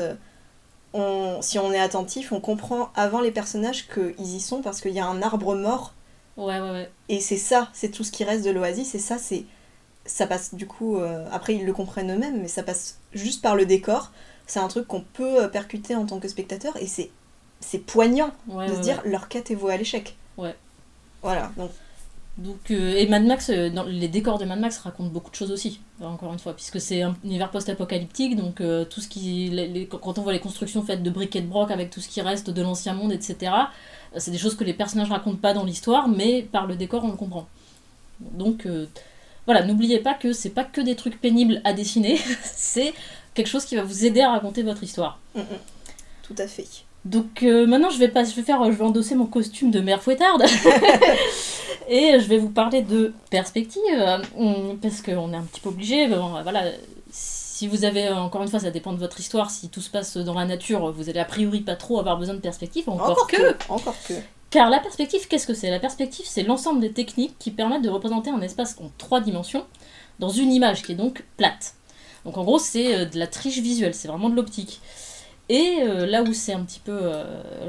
si on est attentif, on comprend avant les personnages qu'ils y sont parce qu'il y a un arbre mort. Ouais. Et c'est ça, c'est tout ce qui reste de l'oasis, et ça passe du coup, après ils le comprennent eux-mêmes, mais ça passe juste par le décor. C'est un truc qu'on peut percuter en tant que spectateur, et c'est poignant de se dire leur quête est vouée à l'échec. Ouais. Voilà, donc et Mad Max, les décors de Mad Max racontent beaucoup de choses aussi, encore une fois, puisque c'est un univers post-apocalyptique, donc tout ce qui, quand on voit les constructions faites de briques et de broc avec tout ce qui reste de l'ancien monde, etc., c'est des choses que les personnages racontent pas dans l'histoire, mais par le décor on le comprend. Donc voilà, n'oubliez pas que c'est pas que des trucs pénibles à dessiner, c'est quelque chose qui va vous aider à raconter votre histoire. Tout à fait. Donc maintenant je vais endosser mon costume de mère fouettarde et je vais vous parler de perspective parce qu'on est un petit peu obligé. Voilà, si vous avez, encore une fois, ça dépend de votre histoire, si tout se passe dans la nature, vous allez a priori pas trop avoir besoin de perspective, encore que. Car la perspective, qu'est-ce que c'est ? La perspective, c'est l'ensemble des techniques qui permettent de représenter un espace en 3 dimensions dans une image qui est donc plate. Donc en gros, c'est de la triche visuelle, c'est vraiment de l'optique. Et là où c'est un petit peu...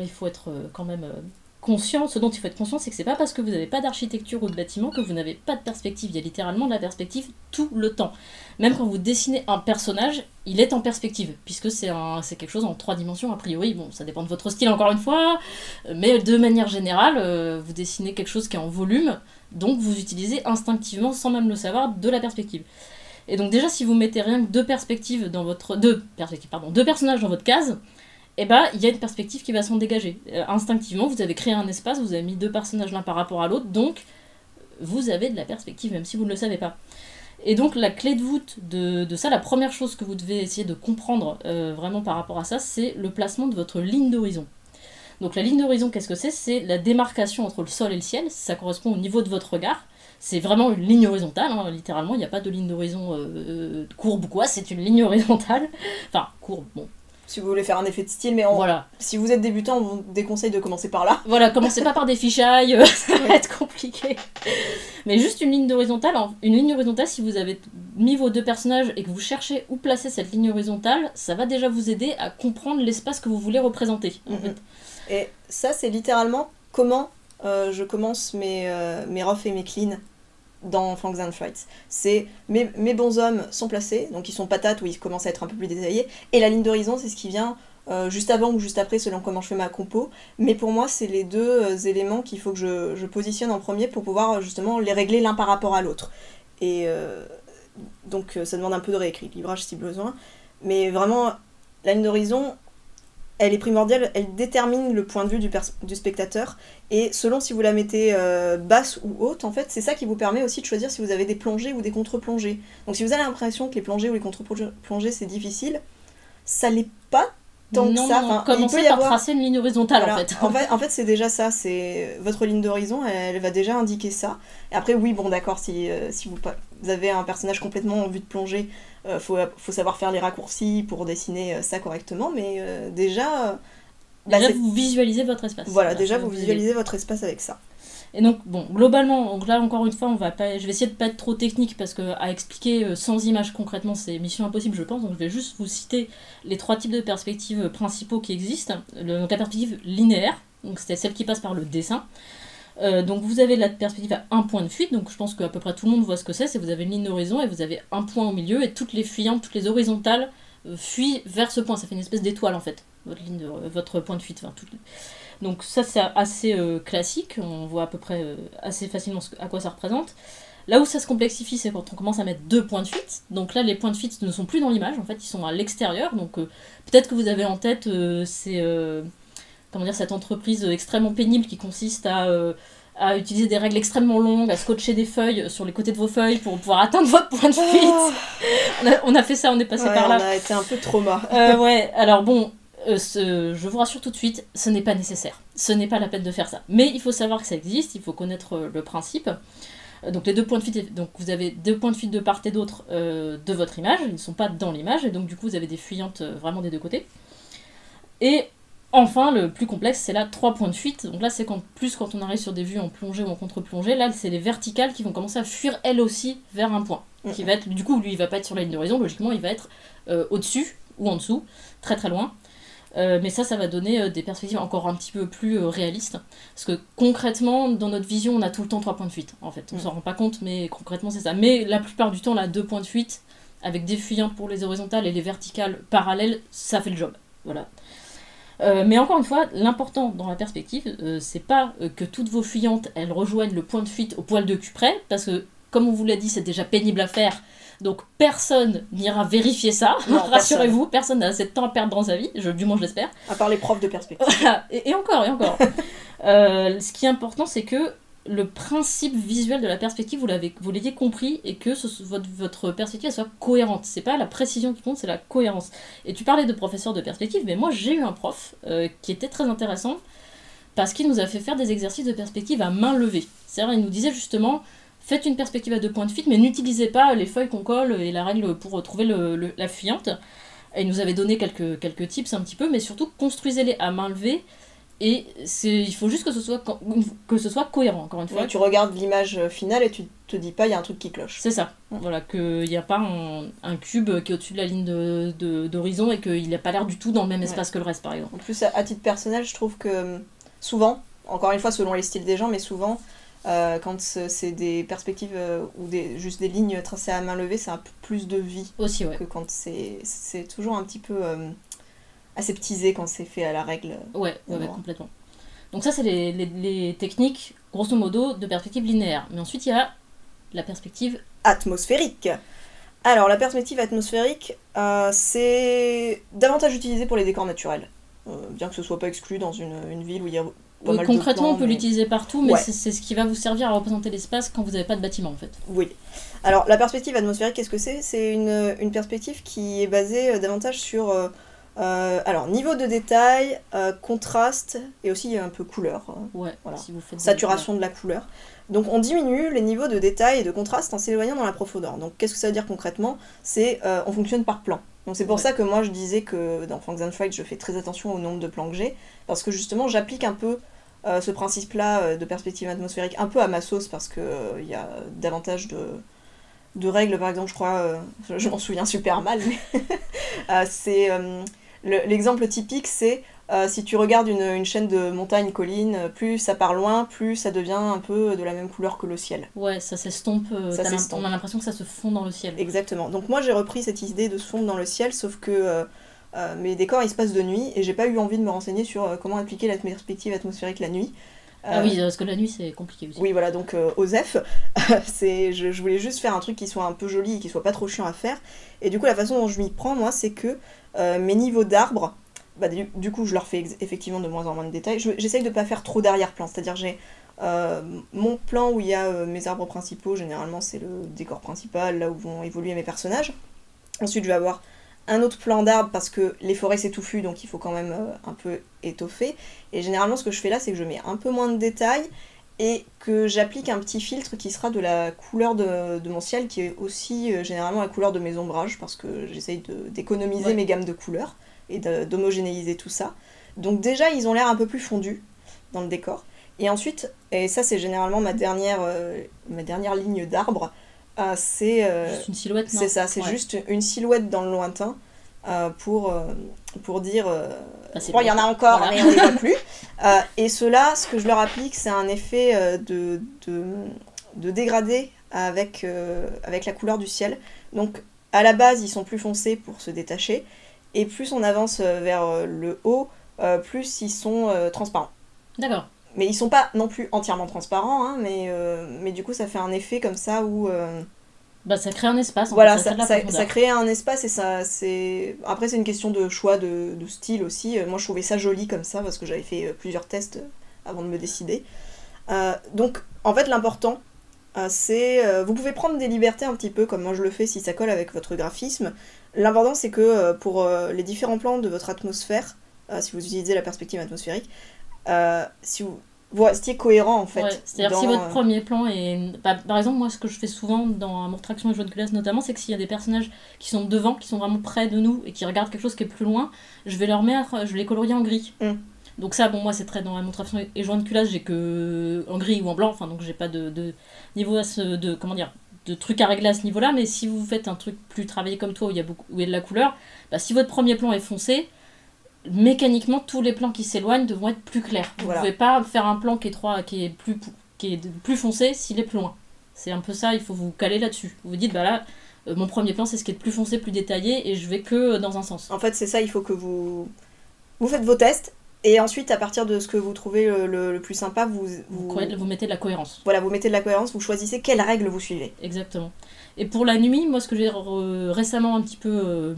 il faut être quand même conscient, ce dont il faut être conscient, c'est que c'est pas parce que vous n'avez pas d'architecture ou de bâtiment que vous n'avez pas de perspective. Il y a littéralement de la perspective tout le temps. Même quand vous dessinez un personnage, il est en perspective, puisque c'est quelque chose en 3 dimensions, a priori. Bon, ça dépend de votre style, encore une fois, mais de manière générale, vous dessinez quelque chose qui est en volume, donc vous utilisez instinctivement, sans même le savoir, de la perspective. Et donc déjà, si vous mettez rien que deux personnages dans votre case, eh ben, il y a une perspective qui va s'en dégager. Instinctivement, vous avez créé un espace, vous avez mis 2 personnages l'un par rapport à l'autre, donc vous avez de la perspective, même si vous ne le savez pas. Et donc la clé de voûte de ça, la première chose que vous devez essayer de comprendre vraiment par rapport à ça, c'est le placement de votre ligne d'horizon. Donc la ligne d'horizon, qu'est-ce que c'est ? C'est la démarcation entre le sol et le ciel, ça correspond au niveau de votre regard. C'est vraiment une ligne horizontale, hein, littéralement, il n'y a pas de ligne d'horizon courbe ou quoi, c'est une ligne horizontale. Enfin, courbe, bon. Si vous voulez faire un effet de style, mais voilà. Si vous êtes débutant, on vous déconseille de commencer par là. Voilà, commencez pas par des fichailles, ça va être compliqué. Mais juste une ligne horizontale, si vous avez mis vos 2 personnages et que vous cherchez où placer cette ligne horizontale, ça va déjà vous aider à comprendre l'espace que vous voulez représenter. En fait. Et ça, c'est littéralement comment je commence mes roughs et mes cleans dans Fangs and Frights. C'est mes bons hommes sont placés, donc ils sont patates où ils commencent à être un peu plus détaillés, et la ligne d'horizon, c'est ce qui vient juste avant ou juste après, selon comment je fais ma compo. Mais pour moi, c'est les 2 éléments qu'il faut que je positionne en premier pour pouvoir justement les régler l'un par rapport à l'autre. Et donc ça demande un peu de rééquilibrage si besoin. Mais vraiment, la ligne d'horizon, elle est primordiale, elle détermine le point de vue du spectateur, et selon si vous la mettez basse ou haute, en fait, c'est ça qui vous permet aussi de choisir si vous avez des plongées ou des contre-plongées. Donc si vous avez l'impression que les plongées ou les contre-plongées c'est difficile, ça l'est pas tant que ça. Non, commencez par tracer une ligne horizontale, voilà. En fait, c'est déjà ça, c'est votre ligne d'horizon, elle va déjà indiquer ça. Et après, oui, bon, d'accord, si vous avez un personnage complètement en vue de plongée, faut savoir faire les raccourcis pour dessiner ça correctement, mais déjà vous visualisez votre espace. Voilà, déjà vous visualisez votre espace avec ça. Et donc, bon, globalement, donc là encore une fois, je vais essayer de pas être trop technique parce que à expliquer sans images concrètement, c'est mission impossible, je pense. Donc, je vais juste vous citer les 3 types de perspectives principaux qui existent. Donc, la perspective linéaire, donc c'est celle qui passe par le dessin. Donc, vous avez la perspective à un point de fuite, donc je pense qu'à peu près tout le monde voit ce que c'est. Vous avez une ligne d'horizon et vous avez un point au milieu, et toutes les fuyantes, toutes les horizontales fuient vers ce point. Ça fait une espèce d'étoile en fait, votre point de fuite. Donc ça c'est assez classique, on voit à peu près assez facilement à quoi ça représente. Là où ça se complexifie, c'est quand on commence à mettre 2 points de fuite. Donc là, les points de fuite ne sont plus dans l'image, en fait, ils sont à l'extérieur. Donc peut-être que vous avez en tête cette entreprise extrêmement pénible qui consiste à utiliser des règles extrêmement longues, à scotcher des feuilles sur les côtés de vos feuilles pour pouvoir atteindre votre point de fuite. On a fait ça, on est passé par là. On a été un peu trauma. Ouais, alors bon, je vous rassure tout de suite, ce n'est pas nécessaire. Ce n'est pas la peine de faire ça. Mais il faut savoir que ça existe, il faut connaître le principe. Donc les 2 points de fuite, donc vous avez 2 points de fuite de part et d'autre de votre image, ils ne sont pas dans l'image, et donc du coup vous avez des fuyantes vraiment des 2 côtés. Et enfin, le plus complexe, c'est là 3 points de fuite. Donc là, c'est quand on arrive sur des vues en plongée ou en contre-plongée, là, c'est les verticales qui vont commencer à fuir elles aussi vers un point. Qui va être, du coup, lui, il va pas être sur la ligne d'horizon, logiquement, il va être au-dessus ou en dessous, très très loin. Mais ça va donner des perspectives encore un petit peu plus réalistes. Parce que concrètement, dans notre vision, on a tout le temps 3 points de fuite. En fait, on s'en rend pas compte, mais concrètement, c'est ça. Mais la plupart du temps, là, 2 points de fuite, avec des fuyantes pour les horizontales et les verticales parallèles, ça fait le job. Voilà. Mais encore une fois, l'important dans la perspective, c'est pas que toutes vos fuyantes, elles rejoignent le point de fuite au poil de cul près, parce que, comme on vous l'a dit, c'est déjà pénible à faire. Donc personne n'ira vérifier ça, rassurez-vous, personne n'a assez de temps à perdre dans sa vie, du moins je l'espère. À part les profs de perspective. Voilà, et encore. Ce qui est important, c'est que le principe visuel de la perspective, vous l'ayez compris, et que votre perspective elle soit cohérente. C'est pas la précision qui compte, c'est la cohérence. Et tu parlais de professeur de perspective, mais moi j'ai eu un prof qui était très intéressant, parce qu'il nous a fait faire des exercices de perspective à main levée. C'est-à-dire, il nous disait justement... Faites une perspective à 2 points de fuite, mais n'utilisez pas les feuilles qu'on colle et la règle pour trouver la fuyante. Et il nous avait donné quelques tips un petit peu, mais surtout construisez-les à main levée. Et il faut juste que ce soit cohérent, encore une fois. Ouais, tu regardes l'image finale et tu te dis pas, il y a un truc qui cloche. C'est ça. Voilà, qu'il n'y a pas un cube qui est au-dessus de la ligne d'horizon et qu'il n'a pas l'air du tout dans le même espace que le reste, par exemple. En plus, à titre personnel, je trouve que souvent, encore une fois selon les styles des gens, mais souvent... quand c'est des perspectives ou juste des lignes tracées à main levée, c'est un peu plus de vie aussi, ouais. Que quand c'est toujours un petit peu aseptisé quand c'est fait à la règle. Ouais, complètement. Donc ça, c'est les techniques, grosso modo, de perspective linéaire. Mais ensuite, il y a la perspective atmosphérique. Alors, la perspective atmosphérique, c'est davantage utilisé pour les décors naturels. Bien que ce soit pas exclu dans une ville où il y a... Concrètement, on peut l'utiliser partout, mais c'est ce qui va vous servir à représenter l'espace quand vous n'avez pas de bâtiment, en fait. Oui. Alors, la perspective atmosphérique, qu'est-ce que c'est ? C'est une perspective qui est basée davantage sur niveau de détail, contraste, et aussi un peu couleur. Ouais, voilà. Si vous faites saturation de la couleur. Donc, on diminue les niveaux de détail et de contraste en s'éloignant dans la profondeur. Donc, qu'est-ce que ça veut dire concrètement ? C'est on fonctionne par plan. Donc c'est pour ça que moi je disais que dans Franks and Fright je fais très attention au nombre de plans que j'ai, parce que justement j'applique un peu ce principe-là de perspective atmosphérique un peu à ma sauce, parce que y a davantage de règles, par exemple je crois, je m'en souviens super mal, mais l'exemple typique c'est si tu regardes une chaîne de montagnes, collines, plus ça part loin, plus ça devient un peu de la même couleur que le ciel. Ouais, ça s'estompe, on a l'impression que ça se fond dans le ciel. Exactement. Donc moi j'ai repris cette idée de se fondre dans le ciel, sauf que mes décors ils se passent de nuit, et j'ai pas eu envie de me renseigner sur comment appliquer la perspective atmosphérique la nuit. Ah oui, parce que la nuit c'est compliqué aussi. Oui, voilà, donc OSEF, je voulais juste faire un truc qui soit un peu joli et qui soit pas trop chiant à faire. Et du coup la façon dont je m'y prends moi, c'est que mes niveaux d'arbres, du coup je leur fais effectivement de moins en moins de détails. J'essaye de pas faire trop d'arrière-plan, c'est-à-dire j'ai mon plan où il y a mes arbres principaux, généralement c'est le décor principal, là où vont évoluer mes personnages. Ensuite je vais avoir un autre plan d'arbres parce que les forêts c'est touffu, donc il faut quand même un peu étoffer. Et généralement ce que je fais là, c'est que je mets un peu moins de détails et que j'applique un petit filtre qui sera de la couleur de mon ciel, qui est aussi généralement la couleur de mes ombrages, parce que j'essaye d'économiser mes gammes de couleurs et d'homogénéiser tout ça. Donc déjà ils ont l'air un peu plus fondus dans le décor. Et ensuite, et ça c'est généralement ma dernière ligne d'arbre, c'est juste une silhouette, non ? C'est ça, c'est juste une silhouette dans le lointain pour dire il y en a encore, voilà. Mais on ne les voit plus. Et ceux-là, ce que je leur applique, c'est un effet de dégradé avec la couleur du ciel. Donc à la base, ils sont plus foncés pour se détacher, et plus on avance vers le haut, plus ils sont transparents. D'accord. Mais ils sont pas non plus entièrement transparents, hein, mais du coup ça fait un effet comme ça où... Bah, ça crée un espace, en Voilà, fait, ça crée de la profondeur. ça crée un espace et ça, c'est... Après c'est une question de choix de style aussi. Moi je trouvais ça joli comme ça parce que j'avais fait plusieurs tests avant de me décider. Donc en fait l'important c'est... vous pouvez prendre des libertés un petit peu comme moi je le fais si ça colle avec votre graphisme. L'important c'est que pour les différents plans de votre atmosphère, si vous utilisez la perspective atmosphérique, si vous restiez cohérent en fait. Ouais, c'est-à-dire dans, si votre premier plan est... Bah, par exemple, moi, ce que je fais souvent dans Amour, Traction et Joie de Culasse notamment, c'est que s'il y a des personnages qui sont devant, qui sont vraiment près de nous et qui regardent quelque chose qui est plus loin, je vais les colorier en gris. Mm. Donc ça, bon, moi, c'est très dans Amour, Traction et Joie de Culasse, j'ai que en gris ou en blanc, enfin, donc j'ai pas de niveau comment dire, de trucs à régler à ce niveau-là, mais si vous faites un truc plus travaillé comme toi, où il y a de la couleur, bah, si votre premier plan est foncé, mécaniquement tous les plans qui s'éloignent devront être plus clairs. Vous Voilà. pouvez pas faire un plan qui est plus foncé s'il est plus loin. C'est un peu ça, il faut vous caler là-dessus. Vous vous dites, bah là, mon premier plan c'est ce qui est le plus foncé, plus détaillé, et je vais que dans un sens. En fait c'est ça, il faut que vous faites vos tests et ensuite à partir de ce que vous trouvez le plus sympa, Vous mettez de la cohérence. voilà, vous mettez de la cohérence, vous choisissez quelles règles vous suivez. Exactement. Et pour la nuit, moi ce que j'ai récemment un petit peu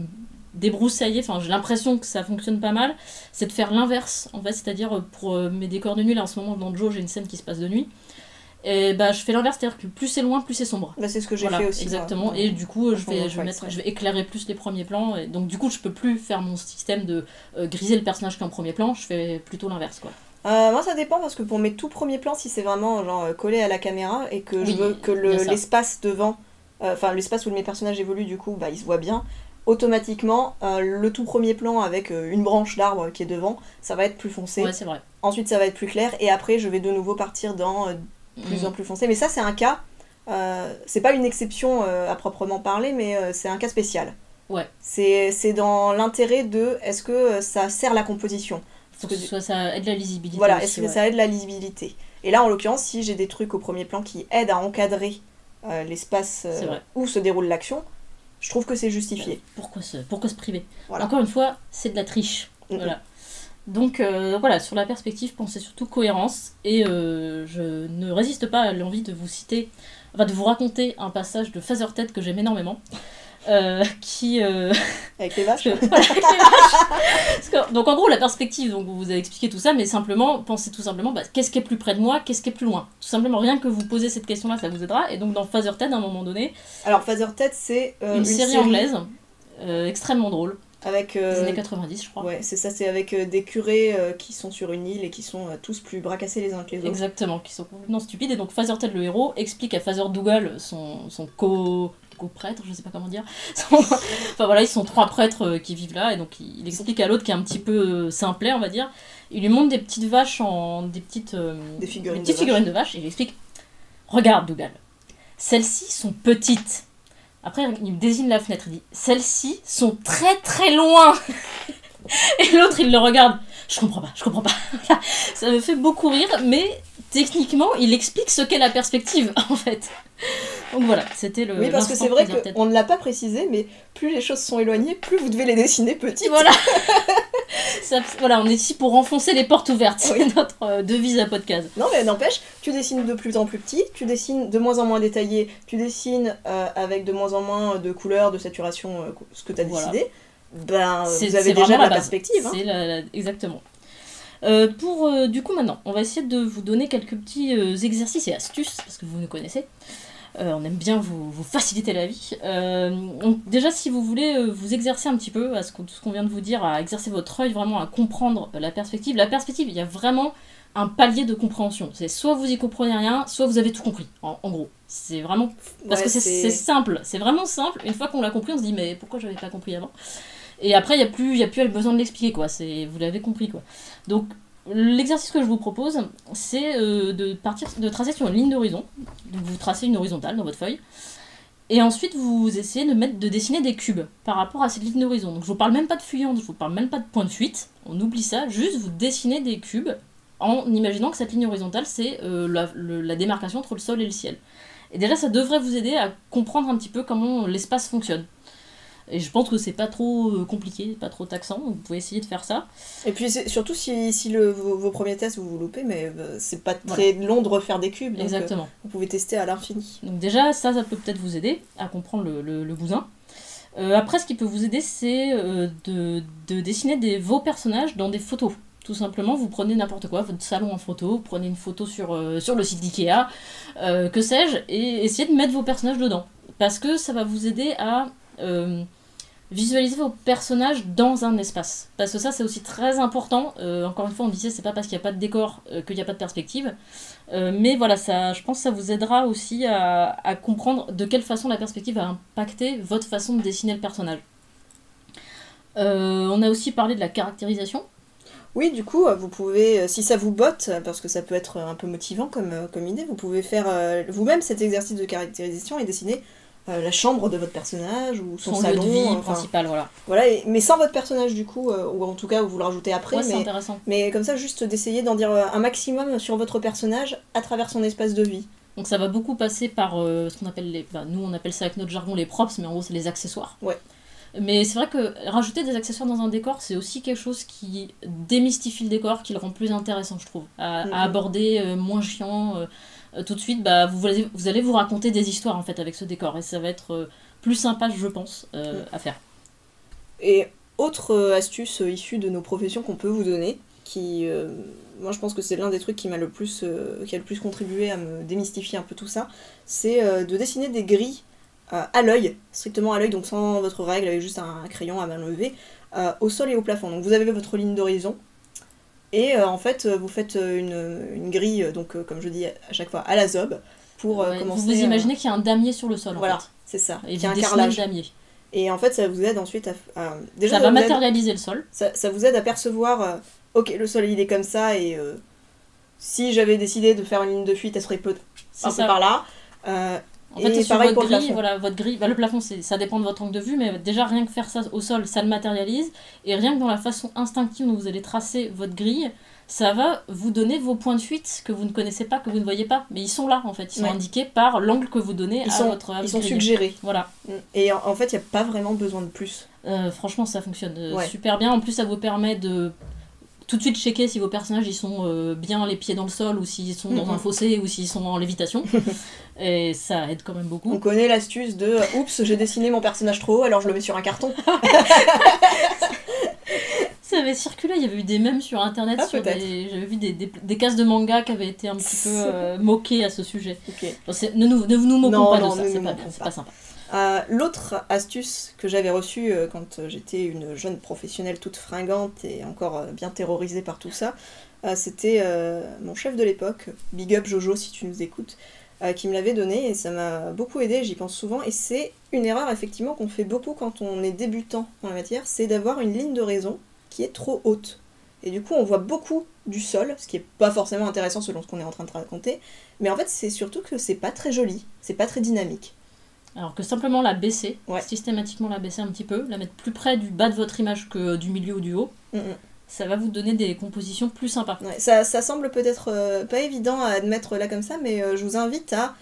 débroussaillé, enfin j'ai l'impression que ça fonctionne pas mal, c'est de faire l'inverse en fait, c'est-à-dire pour mes décors de nuit, là en ce moment dans Joe j'ai une scène qui se passe de nuit, et bah je fais l'inverse, c'est-à-dire que plus c'est loin, plus c'est sombre. Bah, c'est ce que j'ai Voilà, fait aussi. exactement, moi. et du coup je Pendant vais le X, ouais. je vais éclairer plus les premiers plans, et donc du coup je peux plus faire mon système de griser le personnage qui est en premier plan, je fais plutôt l'inverse quoi. Moi ça dépend parce que pour mes tout premiers plans, si c'est vraiment genre collé à la caméra et que je Oui, veux que il y a ça. l'espace devant, enfin l'espace où mes personnages évoluent du coup, bah il se voit bien, automatiquement le tout premier plan avec une branche d'arbre qui est devant, ça va être plus foncé. Ouais, c'est vrai. Ensuite ça va être plus clair et après je vais de nouveau partir dans plus en plus foncé. Mais ça c'est un cas, c'est pas une exception à proprement parler, mais c'est un cas spécial. Ouais. C'est dans l'intérêt de est-ce que ça sert la composition. Faut que ça aide la lisibilité. Voilà, aussi, est-ce que ouais. ça aide la lisibilité. Et là, en l'occurrence, si j'ai des trucs au premier plan qui aident à encadrer l'espace C'est vrai. où se déroule l'action, je trouve que c'est justifié. Pourquoi se priver? Voilà. Encore une fois, c'est de la triche. Mhm. Voilà. Donc voilà, sur la perspective, pensez surtout cohérence. Et je ne résiste pas à l'envie de vous citer, enfin de vous raconter un passage de Phaserted que j'aime énormément. Qui Avec les vaches. donc en gros la perspective, donc vous avez expliqué tout ça, mais simplement pensez tout simplement qu'est-ce qui est plus près de moi, qu'est-ce qui est plus loin, tout simplement. Rien que vous posez cette question là, ça vous aidera. Et donc dans Phaserted à un moment donné, Alors, Phaserted, c'est une série anglaise extrêmement drôle avec des années 90 je crois. ouais, c'est ça, c'est avec des curés qui sont sur une île et qui sont tous plus bracassés les uns que les autres. Exactement, qui sont complètement stupides. Et donc Phaserted le héros explique à Phaser Dougal, son co-prêtre, je sais pas comment dire. Enfin voilà, ils sont trois prêtres qui vivent là, et donc il explique à l'autre qui est un petit peu simplet, on va dire. Il lui montre des petites vaches des petites figurines de vaches, et il lui explique: regarde Dougal, celles-ci sont petites. Après il désigne la fenêtre, il dit: celles-ci sont très très loin. Et l'autre il le regarde: je comprends pas. Ça me fait beaucoup rire, mais techniquement il explique ce qu'est la perspective en fait. Donc voilà, c'était le. Oui, parce que c'est vrai qu'on ne l'a pas précisé, mais plus les choses sont éloignées, plus vous devez les dessiner petites. Voilà. Voilà, on est ici pour enfoncer les portes ouvertes. Oui. C'est notre devise à podcast. Non, mais n'empêche, tu dessines de plus en plus petit, tu dessines de moins en moins détaillé, tu dessines avec de moins en moins de couleurs, de saturation, ce que tu as décidé. Ben, vous avez déjà la perspective. Hein. Exactement. Du coup, maintenant, on va essayer de vous donner quelques petits exercices et astuces, parce que vous nous connaissez. On aime bien vous faciliter la vie. Donc déjà, si vous voulez vous exercer un petit peu à tout ce qu'on vient de vous dire, à exercer votre œil vraiment à comprendre la perspective. La perspective, il y a vraiment un palier de compréhension. C'est soit vous y comprenez rien, soit vous avez tout compris, en gros. C'est vraiment... Parce que c'est simple, c'est vraiment simple. Une fois qu'on l'a compris, on se dit mais pourquoi j'avais pas compris avant? Et après, il n'y a plus besoin de l'expliquer, quoi. Vous l'avez compris, quoi. Donc, l'exercice que je vous propose, c'est de tracer sur une ligne d'horizon. Donc, vous tracez une horizontale dans votre feuille. Et ensuite, vous essayez de dessiner des cubes par rapport à cette ligne d'horizon. Donc, je vous parle même pas de fuyante, je vous parle même pas de point de fuite. On oublie ça. Juste, vous dessinez des cubes en imaginant que cette ligne horizontale, c'est la démarcation entre le sol et le ciel. Et déjà, ça devrait vous aider à comprendre un petit peu comment l'espace fonctionne. Et je pense que c'est pas trop compliqué, pas trop taxant, donc vous pouvez essayer de faire ça. Et puis surtout si vos premiers tests vous loupez, mais c'est pas très long de refaire des cubes, donc Exactement. Vous pouvez tester à l'infini. Donc déjà, ça peut peut-être vous aider à comprendre le bousin. Après, ce qui peut vous aider, c'est de dessiner vos personnages dans des photos. Tout simplement, vous prenez n'importe quoi, votre salon en photo, vous prenez une photo sur le site d'Ikea, que sais-je, et essayez de mettre vos personnages dedans. Parce que ça va vous aider à visualiser vos personnages dans un espace. Parce que ça, c'est aussi très important. Encore une fois, on disait, c'est pas parce qu'il n'y a pas de décor qu'il n'y a pas de perspective. Mais voilà, je pense que ça vous aidera aussi à comprendre de quelle façon la perspective va impacter votre façon de dessiner le personnage. On a aussi parlé de la caractérisation. Oui, du coup, vous pouvez, si ça vous botte, parce que ça peut être un peu motivant comme idée, vous pouvez faire vous-même cet exercice de caractérisation et dessiner la chambre de votre personnage ou son salon. Lieu de vie principal, voilà. Voilà, mais sans votre personnage du coup, ou en tout cas vous le rajoutez après. Ouais, c'est intéressant. Mais comme ça, juste d'essayer d'en dire un maximum sur votre personnage à travers son espace de vie. Donc ça va beaucoup passer par ce qu'on appelle nous on appelle ça avec notre jargon les props, mais en gros c'est les accessoires. Ouais. Mais c'est vrai que rajouter des accessoires dans un décor, c'est aussi quelque chose qui démystifie le décor, qui le rend plus intéressant, je trouve, à aborder, moins chiant. Tout de suite, vous allez vous raconter des histoires en fait avec ce décor, et ça va être plus sympa, je pense, à faire. Et autre astuce issue de nos professions qu'on peut vous donner, qui, moi je pense que c'est l'un des trucs qui a le plus contribué à me démystifier un peu tout ça, c'est de dessiner des grilles à l'œil, strictement à l'œil, donc sans votre règle, avec juste un crayon à main levée, au sol et au plafond. Donc vous avez votre ligne d'horizon, et en fait vous faites une grille, donc comme je dis à chaque fois, à la zob, pour commencer... Vous imaginez qu'il y a un damier sur le sol, voilà, en fait. c'est ça, Et qu'il y a vous un dessinez carrelage. le damier. Et en fait ça vous aide ensuite à déjà, ça va matérialiser le sol. Ça vous aide à percevoir, ok, le sol il est comme ça, et si j'avais décidé de faire une ligne de fuite, elle serait un peu par là. En fait, sur votre grille, votre grille, le plafond, ça dépend de votre angle de vue, mais déjà rien que faire ça au sol, ça le matérialise, et rien que dans la façon instinctive dont vous allez tracer votre grille, ça va vous donner vos points de fuite que vous ne connaissez pas, que vous ne voyez pas, mais ils sont là en fait, ils sont indiqués par l'angle que vous donnez à votre grille. Ils sont suggérés. Voilà. Et en fait, il n'y a pas vraiment besoin de plus. Franchement, ça fonctionne super bien. En plus, ça vous permet de tout de suite checker si vos personnages ils sont bien les pieds dans le sol, ou s'ils sont dans un fossé, ou s'ils sont en lévitation. Et ça aide quand même beaucoup. On connaît l'astuce de oups, j'ai dessiné mon personnage trop haut, alors je le mets sur un carton. Ça avait circulé, il y avait eu des mèmes sur internet, j'avais vu des cases de manga qui avaient été un petit peu moquées à ce sujet. Okay. Bon, ne nous moquons pas de ça, c'est pas bien, c'est pas sympa. L'autre astuce que j'avais reçue quand j'étais une jeune professionnelle toute fringante et encore bien terrorisée par tout ça, c'était mon chef de l'époque, Big Up Jojo si tu nous écoutes, qui me l'avait donné, et ça m'a beaucoup aidé, j'y pense souvent, et c'est une erreur effectivement qu'on fait beaucoup quand on est débutant dans la matière, c'est d'avoir une ligne d'horizon qui est trop haute. Et du coup on voit beaucoup du sol, ce qui est pas forcément intéressant selon ce qu'on est en train de raconter, mais en fait c'est surtout que c'est pas très joli, c'est pas très dynamique. Alors que simplement la baisser, systématiquement la baisser un petit peu, la mettre plus près du bas de votre image que du milieu ou du haut, ça va vous donner des compositions plus sympas. Ouais, ça semble peut-être pas évident à admettre là comme ça, mais je vous invite à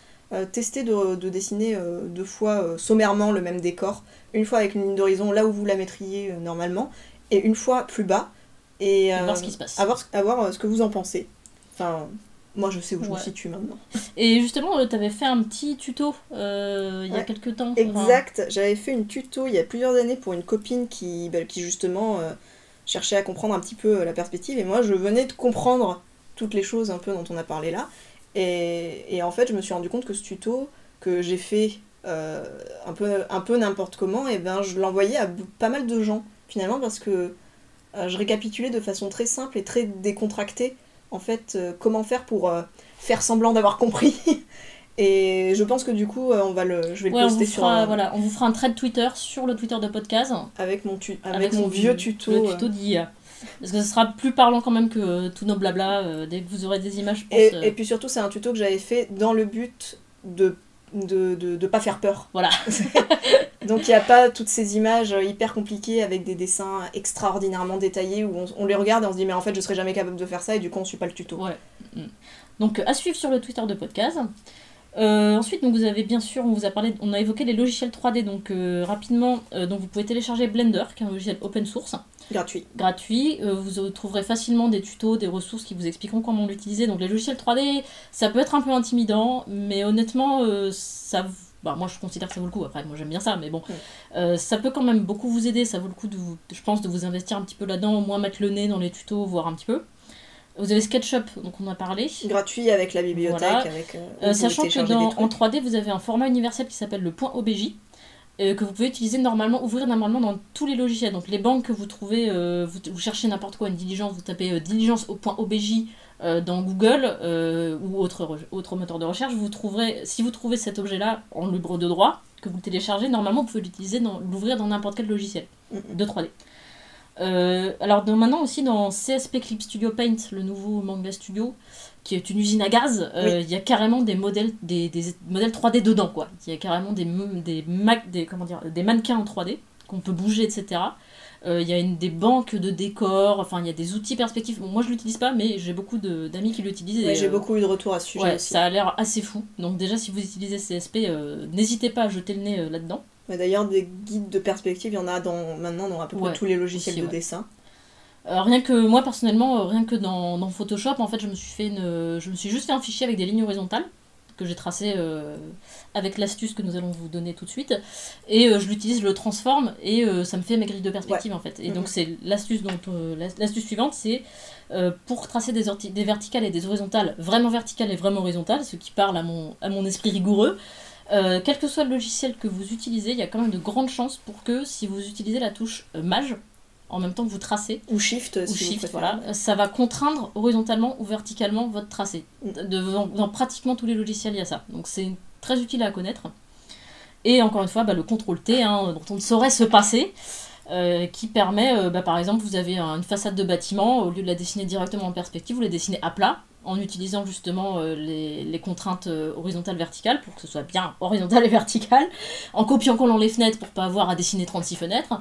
tester de dessiner 2 fois sommairement le même décor, une fois avec une ligne d'horizon là où vous la mettriez normalement, et une fois plus bas, et voir ce qui se passe. À voir ce que vous en pensez. Enfin... Moi, je sais où je me situe maintenant. Et justement, tu avais fait un petit tuto il y a quelques temps. Exact. J'avais fait une tuto il y a plusieurs années pour une copine qui justement cherchait à comprendre un petit peu la perspective. Et moi, je venais de comprendre toutes les choses un peu dont on a parlé là. Et en fait, je me suis rendu compte que ce tuto que j'ai fait un peu n'importe comment, et ben, je l'envoyais à pas mal de gens, finalement, parce que je récapitulais de façon très simple et très décontractée en fait, comment faire pour faire semblant d'avoir compris. Et je pense que du coup, je vais le poster sur... on vous fera un thread Twitter sur le Twitter de podcast. Avec mon vieux tuto. Le tuto d'IA. Parce que ce sera plus parlant quand même que tous nos blabla, dès que vous aurez des images. Et puis surtout, c'est un tuto que j'avais fait dans le but de pas faire peur. Voilà. Donc il n'y a pas toutes ces images hyper compliquées avec des dessins extraordinairement détaillés où on les regarde et on se dit mais en fait je serais jamais capable de faire ça, et du coup on suit pas le tuto. Ouais. Donc à suivre sur le Twitter de podcast. Ensuite, donc, vous avez bien sûr, on a évoqué les logiciels 3D, donc rapidement, donc vous pouvez télécharger Blender, qui est un logiciel open source. Gratuit. Vous trouverez facilement des tutos, des ressources qui vous expliqueront comment l'utiliser. Donc les logiciels 3D, ça peut être un peu intimidant, mais honnêtement, moi je considère que ça vaut le coup. Après, moi j'aime bien ça, mais bon, ça peut quand même beaucoup vous aider. Ça vaut le coup, je pense, de vous investir un petit peu là-dedans, au moins mettre le nez dans les tutos, voir un petit peu. Vous avez SketchUp, donc on en a parlé. Gratuit avec la bibliothèque. Voilà. Sachant que en 3D, vous avez un format universel qui s'appelle le .obj, que vous pouvez utiliser ouvrir normalement dans tous les logiciels. Donc les banques que vous trouvez, vous cherchez n'importe quoi, une diligence, vous tapez diligence au .obj dans Google ou autre moteur de recherche, si vous trouvez cet objet-là en libre de droit, que vous téléchargez, normalement vous pouvez l'ouvrir dans n'importe quel logiciel de 3D. Alors maintenant aussi dans CSP Clip Studio Paint, le nouveau Manga Studio, qui est une usine à gaz, il y a carrément des modèles 3D dedans, quoi. Il y a carrément des mannequins en 3D qu'on peut bouger, etc. Il y a des banques de décors, enfin il y a des outils perspectives. Bon, moi je l'utilise pas, mais j'ai beaucoup d'amis qui l'utilisent. Ouais, j'ai beaucoup eu de retours à ce sujet aussi. Ça a l'air assez fou. Donc déjà si vous utilisez CSP, n'hésitez pas à jeter le nez là-dedans. D'ailleurs, des guides de perspective, il y en a maintenant dans à peu près tous les logiciels de dessin. Rien que moi personnellement, rien que dans Photoshop, en fait, je me suis juste fait un fichier avec des lignes horizontales que j'ai tracé avec l'astuce que nous allons vous donner tout de suite, et je l'utilise, je le transforme et ça me fait ma grille de perspective en fait. Et donc c'est l'astuce suivante, c'est pour tracer des verticales et des horizontales, vraiment verticales et vraiment horizontales, ce qui parle à mon esprit rigoureux. Quel que soit le logiciel que vous utilisez, il y a quand même de grandes chances pour que si vous utilisez la touche Maj en même temps que vous tracez, ou Shift, voilà, ça va contraindre horizontalement ou verticalement votre tracé. Dans pratiquement tous les logiciels, il y a ça. Donc c'est très utile à connaître. Et encore une fois, le CTRL-T, dont on ne saurait se passer, qui permet, par exemple, vous avez une façade de bâtiment, au lieu de la dessiner directement en perspective, vous la dessinez à plat, en utilisant justement les contraintes horizontales verticales pour que ce soit bien horizontal et vertical, en copiant-collant les fenêtres pour pas avoir à dessiner 36 fenêtres,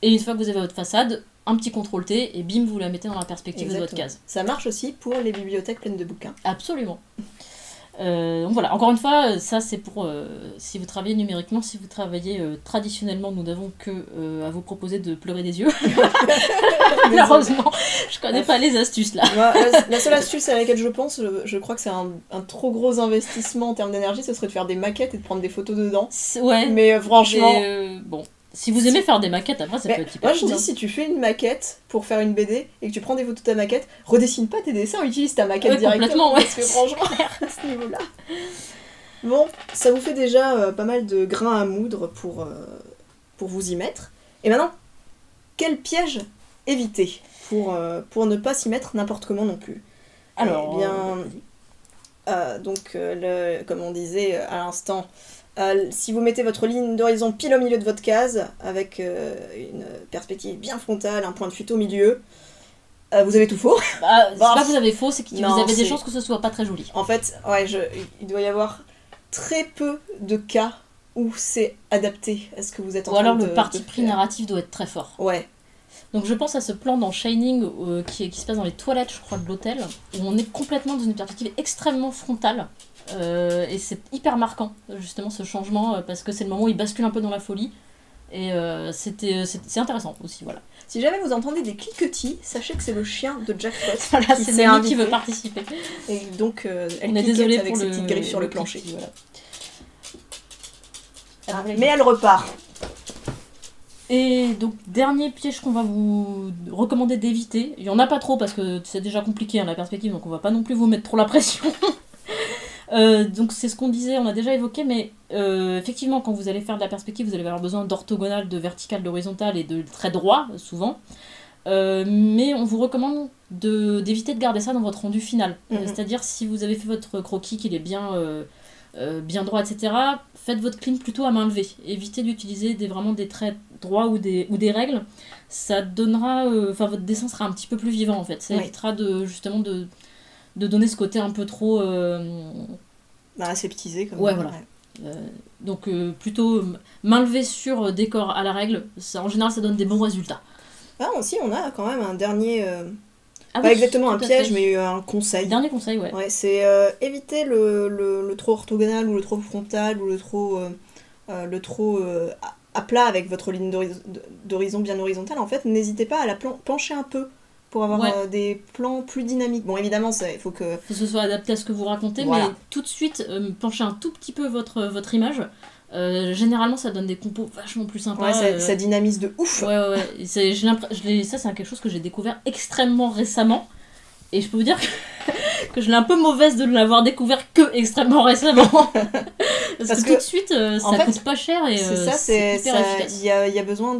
et une fois que vous avez votre façade, un petit CTRL-T et bim, vous la mettez dans la perspective de votre case. Ça marche aussi pour les bibliothèques pleines de bouquins. Absolument. Donc voilà, encore une fois, ça c'est pour si vous travaillez numériquement, si vous travaillez traditionnellement, nous n'avons que à vous proposer de pleurer des yeux. Malheureusement, je connais pas les astuces là. La seule astuce à laquelle je pense, je crois que c'est un trop gros investissement en termes d'énergie, ce serait de faire des maquettes et de prendre des photos dedans. Ouais. Mais franchement... bon. Si vous aimez faire des maquettes, après ça peut être hyper Moi je dis, si tu fais une maquette pour faire une BD et que tu prends des photos de ta maquette, redessine pas tes dessins, utilise ta maquette directement. Ouais. Parce que franchement, à ce niveau-là. Bon, ça vous fait déjà pas mal de grains à moudre pour vous y mettre. Et maintenant, quel piège éviter pour ne pas s'y mettre n'importe comment non plus? Alors, comme on disait à l'instant, si vous mettez votre ligne d'horizon pile au milieu de votre case, avec une perspective bien frontale, un point de fuite au milieu, vous avez tout faux. C'est pas que vous avez faux, c'est que vous avez des chances que ce soit pas très joli. En fait, il doit y avoir très peu de cas où c'est adapté à ce que vous êtes en train de faire. Ou alors le parti pris narratif doit être très fort. Ouais. Donc je pense à ce plan dans Shining qui se passe dans les toilettes, je crois, de l'hôtel, où on est complètement dans une perspective extrêmement frontale. Et c'est hyper marquant, justement, ce changement, parce que c'est le moment où il bascule un peu dans la folie. Et c'est intéressant aussi, voilà. Si jamais vous entendez des cliquetis, sachez que c'est le chien de Jackpot. Voilà, c'est Nami qui veut participer. Et donc, elle on est désolé avec pour ses petites griffes sur le plancher. Voilà. Mais elle repart. Et donc, dernier piège qu'on va vous recommander d'éviter. Il n'y en a pas trop parce que c'est déjà compliqué la perspective, donc on va pas non plus vous mettre trop la pression. Donc c'est ce qu'on disait, on a déjà évoqué, mais effectivement quand vous allez faire de la perspective, vous allez avoir besoin d'orthogonal, de vertical, d'horizontal et de traits droits, souvent. Mais on vous recommande d'éviter de garder ça dans votre rendu final. C'est-à-dire si vous avez fait votre croquis, qu'il est bien droit, etc., faites votre clean plutôt à main levée. Évitez d'utiliser vraiment des traits droits ou des règles. Ça donnera... votre dessin sera un petit peu plus vivant en fait. Ça évitera justement de donner ce côté un peu trop... aseptisé comme ouais, voilà. Donc plutôt main levée sur décor à la règle, en général ça donne des bons résultats. Aussi on a quand même un dernier Ah Pas oui, exactement un tout à piège, fait. mais un conseil. Dernier conseil, ouais. Ouais, c'est éviter le trop orthogonal ou le trop frontal ou le trop à plat avec votre ligne d'horizon bien horizontale. En fait, n'hésitez pas à la pencher un peu pour avoir Ouais. des plans plus dynamiques. Bon, évidemment, il faut que... Faut que ce soit adapté à ce que vous racontez, Voilà. mais tout de suite, penchez un tout petit peu votre image. Généralement, ça donne des compos vachement plus sympas. Ouais, ça dynamise de ouf. Ouais. Ça, c'est quelque chose que j'ai découvert extrêmement récemment. Et je peux vous dire que je l'ai un peu mauvaise de ne l'avoir découvert que extrêmement récemment. Parce que tout de suite, ça coûte pas cher et c'est hyper efficace. Il y a besoin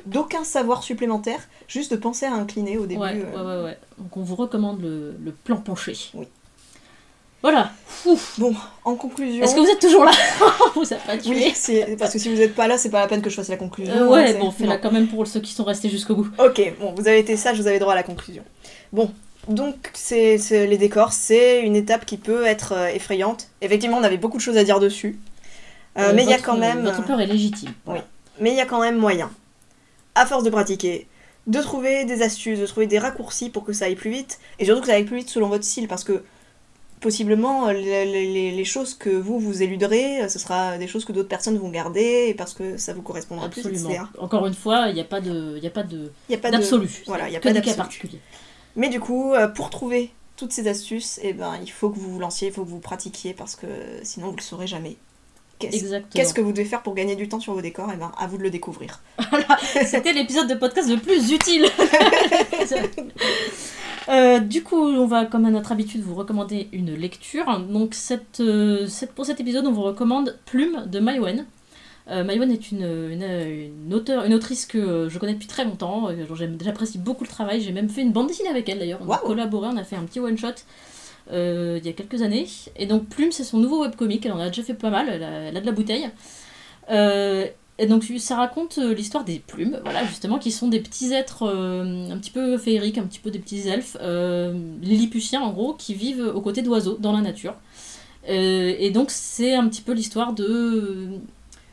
d'aucun savoir supplémentaire, juste de penser à incliner au début. Ouais. Donc on vous recommande le plan penché. Oui. Voilà. Ouf. Bon, en conclusion... Est-ce que vous êtes toujours là? Vous avez pas tué. Oui, parce que si vous n'êtes pas là, c'est pas la peine que je fasse la conclusion. Ouais, bon, fais-la quand même pour ceux qui sont restés jusqu'au bout. Ok, bon, vous avez été sage, vous avez droit à la conclusion. Bon, donc c'est les décors, c'est une étape qui peut être effrayante. Effectivement, on avait beaucoup de choses à dire dessus. Mais il y a quand même... Votre peur est légitime. Voilà. Oui, mais il y a quand même moyen, à force de pratiquer, de trouver des astuces, de trouver des raccourcis pour que ça aille plus vite, et surtout que ça aille plus vite selon votre style, parce que possiblement, les choses que vous éluderez, ce sera des choses que d'autres personnes vont garder, et parce que ça vous correspondra Absolument. plus, etc. Encore une fois, il n'y a pas d'absolu. Voilà, il n'y a Que pas des cas d'absolu. particuliers. Mais du coup, pour trouver toutes ces astuces, il faut que vous vous lanciez, il faut que vous pratiquiez, parce que sinon vous ne le saurez jamais. Exactement. Qu'est-ce que vous devez faire pour gagner du temps sur vos décors? À vous de le découvrir. C'était l'épisode de podcast le plus utile. Du coup, on va, comme à notre habitude, vous recommander une lecture. Donc, pour cet épisode, on vous recommande Plume de Maïwenn. Maïwenn est une autrice que je connais depuis très longtemps. J'apprécie beaucoup le travail. J'ai même fait une bande dessinée avec elle d'ailleurs. On a collaboré, on a fait un petit one-shot il y a quelques années. Et donc, Plume, c'est son nouveau webcomic. Elle en a déjà fait pas mal. Elle a de la bouteille. Et donc ça raconte l'histoire des plumes, voilà, justement, qui sont des petits êtres un petit peu féeriques, un petit peu des petits elfes, lilliputiens en gros, qui vivent aux côtés d'oiseaux dans la nature. Et donc c'est un petit peu l'histoire de...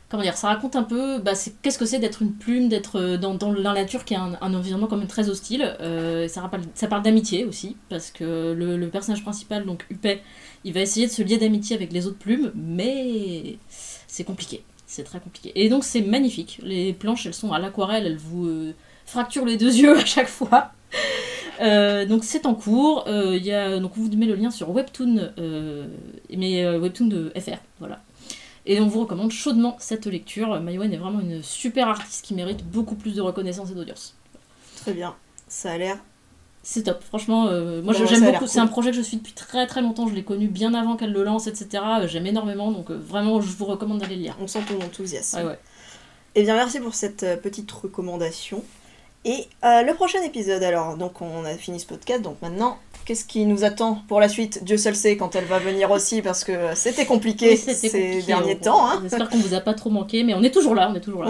Comment dire, ça raconte un peu qu'est-ce que c'est d'être une plume, d'être dans la nature qui est un environnement quand même très hostile. Ça parle d'amitié aussi, parce que le personnage principal, donc Huppé, il va essayer de se lier d'amitié avec les autres plumes, mais c'est compliqué. C'est très compliqué. Et donc c'est magnifique. Les planches, elles sont à l'aquarelle, elles vous fracturent les deux yeux à chaque fois. Donc c'est en cours. Donc on vous met le lien sur Webtoon, Webtoon de FR. Voilà. Et on vous recommande chaudement cette lecture. Maïwenn est vraiment une super artiste qui mérite beaucoup plus de reconnaissance et d'audience. Très bien. Ça a l'air... C'est top, franchement, moi bon, j'aime beaucoup, cool. C'est un projet que je suis depuis très très longtemps, je l'ai connu bien avant qu'elle le lance, etc. J'aime énormément, donc vraiment je vous recommande d'aller le lire. On sent ton enthousiasme. Ouais. Eh bien merci pour cette petite recommandation. Et le prochain épisode alors, donc on a fini ce podcast, donc maintenant, qu'est-ce qui nous attend pour la suite? Dieu seul sait quand elle va venir aussi, parce que c'était compliqué ces derniers temps. Hein. J'espère qu'on vous a pas trop manqué, mais on est toujours là, Ouais, on est toujours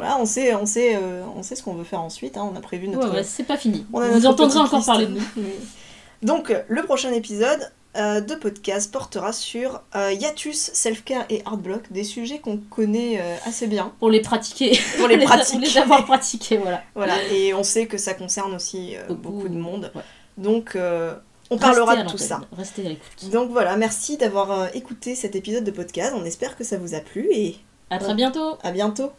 là. On sait ce qu'on veut faire ensuite, hein. On a prévu notre... Ouais, c'est pas fini. Vous entendrez encore parler de nous. Donc le prochain épisode de podcast portera sur hiatus, self-care et art block, des sujets qu'on connaît assez bien. Pour les pratiquer. Pour les pratiquer. Pour les avoir pratiqués, voilà. Voilà, et on sait que ça concerne aussi beaucoup de monde. Ouais. Donc on parlera de tout ça. Restez à l'écoute. Donc voilà, merci d'avoir écouté cet épisode de podcast. On espère que ça vous a plu et À très bientôt. à bientôt.